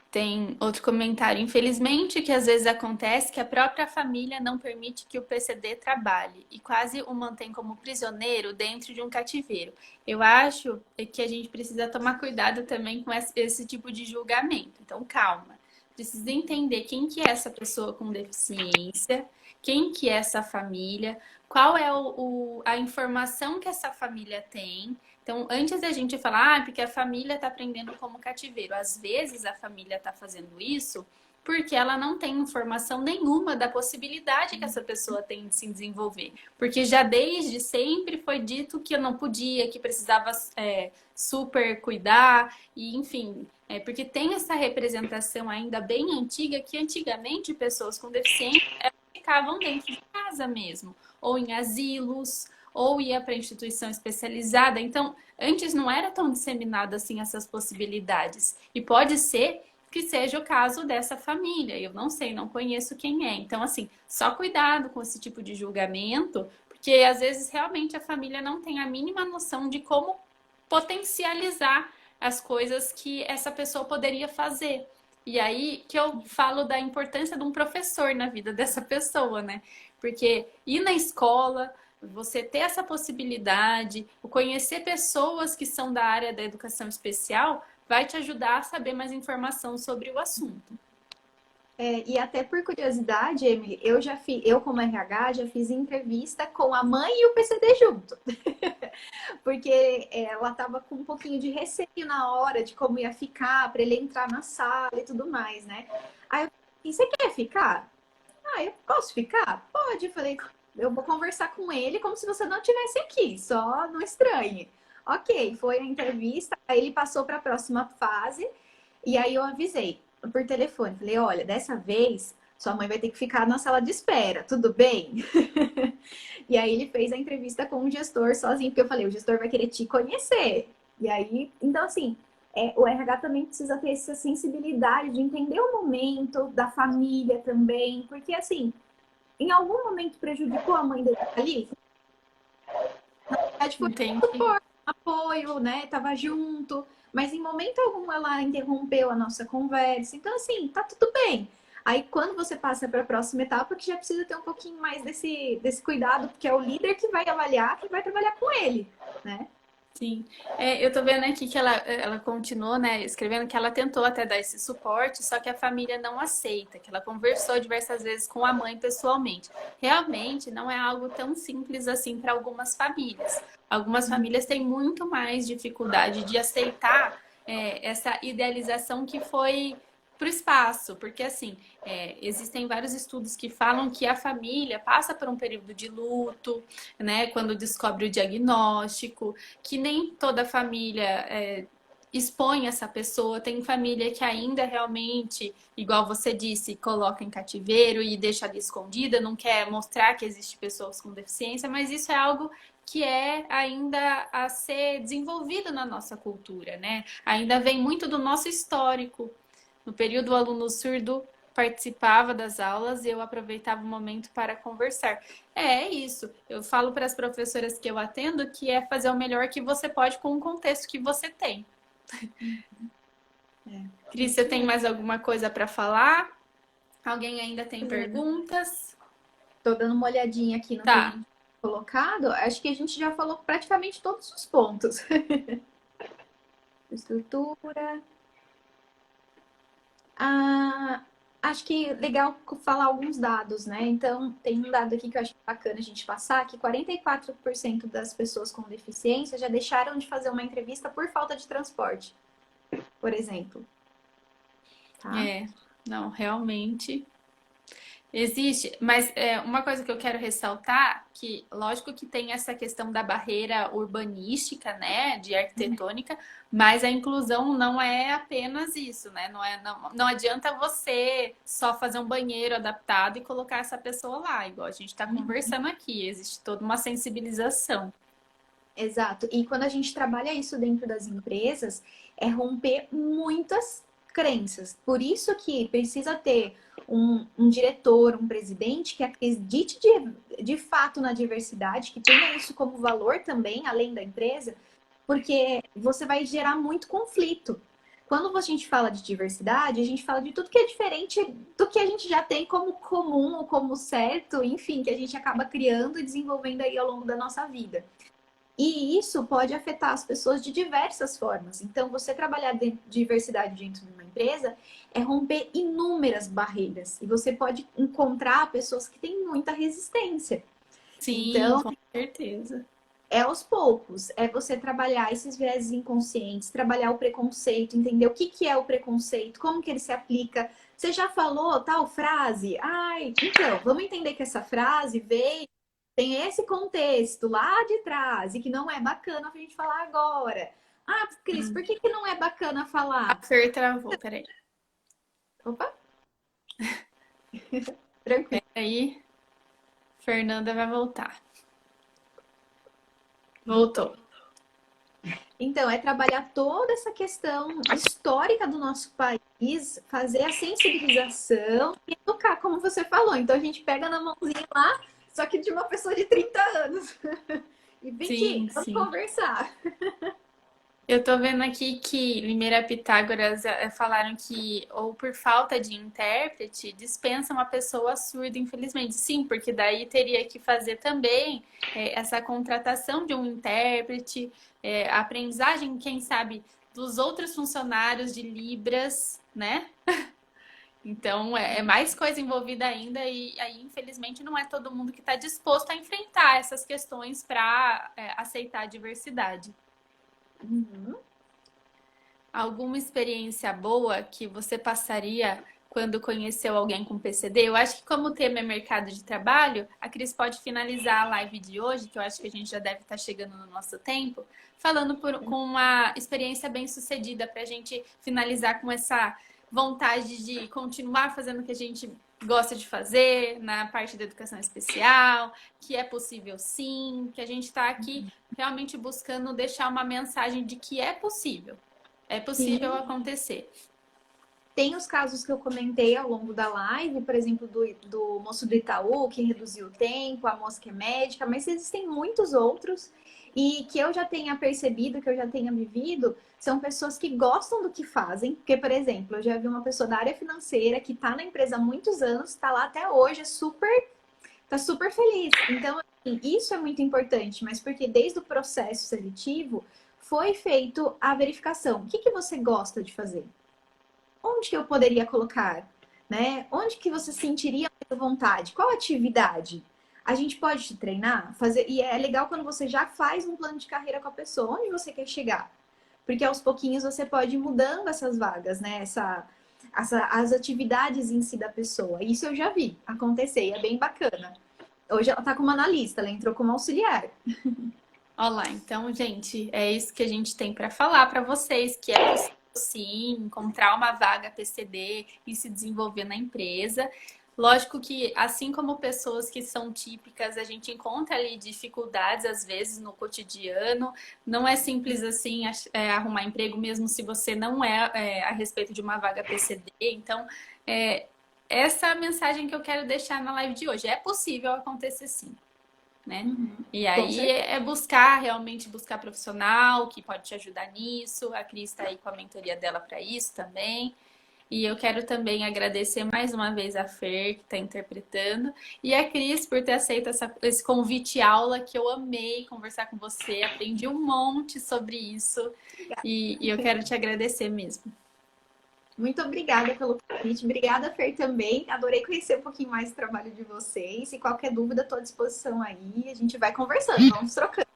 S2: Tem outro comentário. Infelizmente, que às vezes acontece que a própria família não permite que o PCD trabalhe e quase o mantém como prisioneiro dentro de um cativeiro. Eu acho que a gente precisa tomar cuidado também com esse tipo de julgamento. Então, calma. Precisa entender quem que é essa pessoa com deficiência, quem que é essa família, qual é a informação que essa família tem. Então, antes da gente falar, porque a família está aprendendo como cativeiro, às vezes a família está fazendo isso porque ela não tem informação nenhuma da possibilidade que essa pessoa tem de se desenvolver. Porque já desde sempre foi dito que eu não podia, que precisava super cuidar, e enfim, porque tem essa representação ainda bem antiga que antigamente pessoas com deficiência ficavam dentro de casa mesmo, ou em asilos, ou ia para instituição especializada. Então, antes não era tão disseminado assim essas possibilidades. E pode ser que seja o caso dessa família. Eu não sei, não conheço quem é. Então, assim, só cuidado com esse tipo de julgamento, porque às vezes realmente a família não tem a mínima noção de como potencializar as coisas que essa pessoa poderia fazer. E aí que eu falo da importância de um professor na vida dessa pessoa, né? Porque ir na escola, você ter essa possibilidade, o conhecer pessoas que são da área da educação especial, vai te ajudar a saber mais informação sobre o assunto.
S1: E até por curiosidade, Emily, eu como RH já fiz entrevista com a mãe e o PCD junto. Porque ela estava com um pouquinho de receio na hora de como ia ficar, para ele entrar na sala e tudo mais, né? Aí eu falei, você quer ficar? Ah, eu posso ficar? Pode. Eu falei, eu vou conversar com ele como se você não estivesse aqui, só não estranhe. Ok, foi a entrevista, aí ele passou para a próxima fase, e aí eu avisei por telefone, falei, olha, dessa vez sua mãe vai ter que ficar na sala de espera, tudo bem? E aí ele fez a entrevista com o gestor sozinho, porque eu falei, o gestor vai querer te conhecer. E aí, então assim, o RH também precisa ter essa sensibilidade de entender o momento da família também, porque assim, em algum momento prejudicou a mãe dele ali? Na verdade, foi
S2: Entendi.
S1: suporte, apoio, né? Tava junto, mas em momento algum ela interrompeu a nossa conversa. Então, assim, tá tudo bem. Aí, quando você passa para a próxima etapa, que já precisa ter um pouquinho mais desse cuidado, porque é o líder que vai avaliar, que vai trabalhar com ele, né?
S2: Sim, eu tô vendo aqui que ela continuou, né, escrevendo que ela tentou até dar esse suporte, só que a família não aceita, que ela conversou diversas vezes com a mãe pessoalmente. Realmente não é algo tão simples assim para algumas famílias. Algumas famílias têm muito mais dificuldade de aceitar essa idealização que foi para o espaço, porque assim, existem vários estudos que falam que a família passa por um período de luto, né, quando descobre o diagnóstico, que nem toda família expõe essa pessoa. Tem família que ainda realmente, igual você disse, coloca em cativeiro e deixa ali escondida, não quer mostrar que existe pessoas com deficiência, mas isso é algo que é ainda a ser desenvolvido na nossa cultura, né? Ainda vem muito do nosso histórico. No período, o aluno surdo participava das aulas e eu aproveitava o momento para conversar. É isso. Eu falo para as professoras que eu atendo que é fazer o melhor que você pode com o contexto que você tem. Cris, você tem mais alguma coisa para falar? Alguém ainda tem perguntas?
S1: Tô dando uma olhadinha aqui no que a
S2: Tá.
S1: gente colocado. Acho que a gente já falou praticamente todos os pontos. Estrutura. Ah, acho que legal falar alguns dados, né? Então, tem um dado aqui que eu acho bacana a gente passar, que 44% das pessoas com deficiência já deixaram de fazer uma entrevista por falta de transporte, por exemplo. Tá?
S2: Não, realmente. Existe, mas uma coisa que eu quero ressaltar, que lógico que tem essa questão da barreira urbanística, né, de arquitetônica, mas a inclusão não é apenas isso, né? Não adianta você só fazer um banheiro adaptado e colocar essa pessoa lá, igual a gente está conversando aqui, existe toda uma sensibilização.
S1: Exato. E quando a gente trabalha isso dentro das empresas, é romper muitas crenças. Por isso que precisa ter um diretor, um presidente que acredite de fato na diversidade, que tenha isso como valor também, além da empresa, porque você vai gerar muito conflito. Quando a gente fala de diversidade, a gente fala de tudo que é diferente do que a gente já tem como comum ou como certo, enfim, que a gente acaba criando e desenvolvendo aí ao longo da nossa vida. E isso pode afetar as pessoas de diversas formas. Então, você trabalhar diversidade dentro de uma empresa é romper inúmeras barreiras. E você pode encontrar pessoas que têm muita resistência.
S2: Sim,
S1: Então,
S2: com certeza.
S1: é aos poucos. É você trabalhar esses viéses inconscientes, trabalhar o preconceito, entender o que é o preconceito, como que ele se aplica. Você já falou tal frase? Ai, então, vamos entender que essa frase veio tem esse contexto lá de trás e que não é bacana pra gente falar agora. Ah, Cris, por que não é bacana
S2: A
S1: falar?
S2: Fer travou, peraí.
S1: Opa, tranquilo.
S2: Aí, Fernanda vai voltar. Voltou.
S1: Então, é trabalhar toda essa questão histórica do nosso país, fazer a sensibilização e educar, como você falou. Então, a gente pega na mãozinha lá, só que de uma pessoa de 30 anos. E vem aqui,
S2: Sim,
S1: vamos
S2: sim.
S1: conversar.
S2: Eu tô vendo aqui que Limeira e Pitágoras falaram que, ou por falta de intérprete, dispensa uma pessoa surda, infelizmente. Sim, porque daí teria que fazer também essa contratação de um intérprete, a aprendizagem, quem sabe, dos outros funcionários de Libras, né? Então, é mais coisa envolvida ainda e aí, infelizmente, não é todo mundo que está disposto a enfrentar essas questões para aceitar a diversidade.
S1: Uhum.
S2: Alguma experiência boa que você passaria quando conheceu alguém com PCD? Eu acho que como o tema é mercado de trabalho, a Cris pode finalizar a live de hoje, que eu acho que a gente já deve estar chegando no nosso tempo, falando com uma experiência bem sucedida para a gente finalizar com essa vontade de continuar fazendo o que a gente gosta de fazer na parte da educação especial, que é possível sim, que a gente está aqui realmente buscando deixar uma mensagem de que é possível. É possível
S1: Sim.
S2: acontecer.
S1: Tem os casos que eu comentei ao longo da live, por exemplo, do moço do Itaú, que reduziu o tempo, a moça que é médica, mas existem muitos outros e que eu já tenha percebido, que eu já tenha vivido, são pessoas que gostam do que fazem. Porque, por exemplo, eu já vi uma pessoa da área financeira que está na empresa há muitos anos, está lá até hoje, tá super feliz. Então, assim, isso é muito importante, mas porque desde o processo seletivo foi feito a verificação. O que você gosta de fazer? Onde que eu poderia colocar? Né? Onde que você sentiria mais vontade? Qual atividade? A gente pode te treinar, fazer, e é legal quando você já faz um plano de carreira com a pessoa, onde você quer chegar. Porque aos pouquinhos você pode ir mudando essas vagas, né? As atividades em si da pessoa. Isso eu já vi acontecer, e é bem bacana. Hoje ela tá como analista, ela entrou como auxiliar.
S2: Olá, então, gente, é isso que a gente tem para falar para vocês, que é possível sim encontrar uma vaga PCD e se desenvolver na empresa. Lógico que, assim como pessoas que são típicas, a gente encontra ali dificuldades, às vezes, no cotidiano. Não é simples assim arrumar emprego, mesmo se você não é a respeito de uma vaga PCD. Então, essa é a mensagem que eu quero deixar na live de hoje. É possível acontecer sim, né? E aí realmente buscar profissional que pode te ajudar nisso. A Cris está aí com a mentoria dela para isso também. E eu quero também agradecer mais uma vez a Fer, que está interpretando, e a Cris por ter aceito esse convite aula, que eu amei conversar com você, aprendi um monte sobre isso, e eu quero te agradecer mesmo.
S1: Muito obrigada pelo convite. Obrigada, Fer, também. Adorei conhecer um pouquinho mais do trabalho de vocês. E qualquer dúvida, estou à disposição aí. A gente vai conversando, vamos trocando.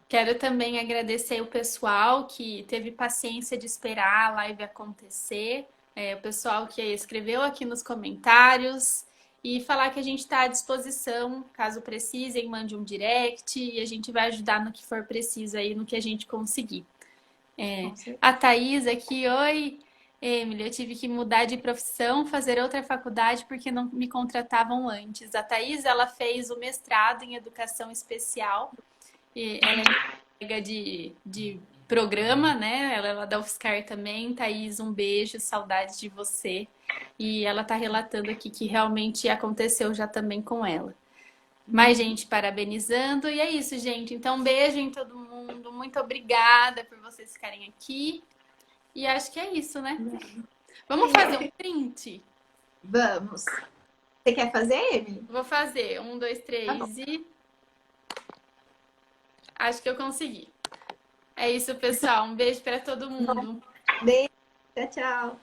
S2: Quero também agradecer o pessoal que teve paciência de esperar a live acontecer, o pessoal que escreveu aqui nos comentários e falar que a gente está à disposição, caso precisem, mande um direct e a gente vai ajudar no que for preciso aí, no que a gente conseguir. A Thaís aqui, oi, Emily, eu tive que mudar de profissão, fazer outra faculdade porque não me contratavam antes. A Thaís, ela fez o mestrado em educação especial. E ela é colega de programa, né? Ela é lá da UFSCar também. Thaís, um beijo, saudade de você. E ela tá relatando aqui que realmente aconteceu já também com ela. Mais gente parabenizando. E é isso, gente. Então, um beijo em todo mundo. Muito obrigada por vocês ficarem aqui. E acho que é isso, né? Vamos fazer um print?
S1: Vamos. Você quer fazer, Emily?
S2: Vou fazer. 1, 2,
S1: Tá
S2: 3 e... Acho que eu consegui. É isso, pessoal. Um beijo para todo mundo.
S1: Beijo. Tchau, tchau.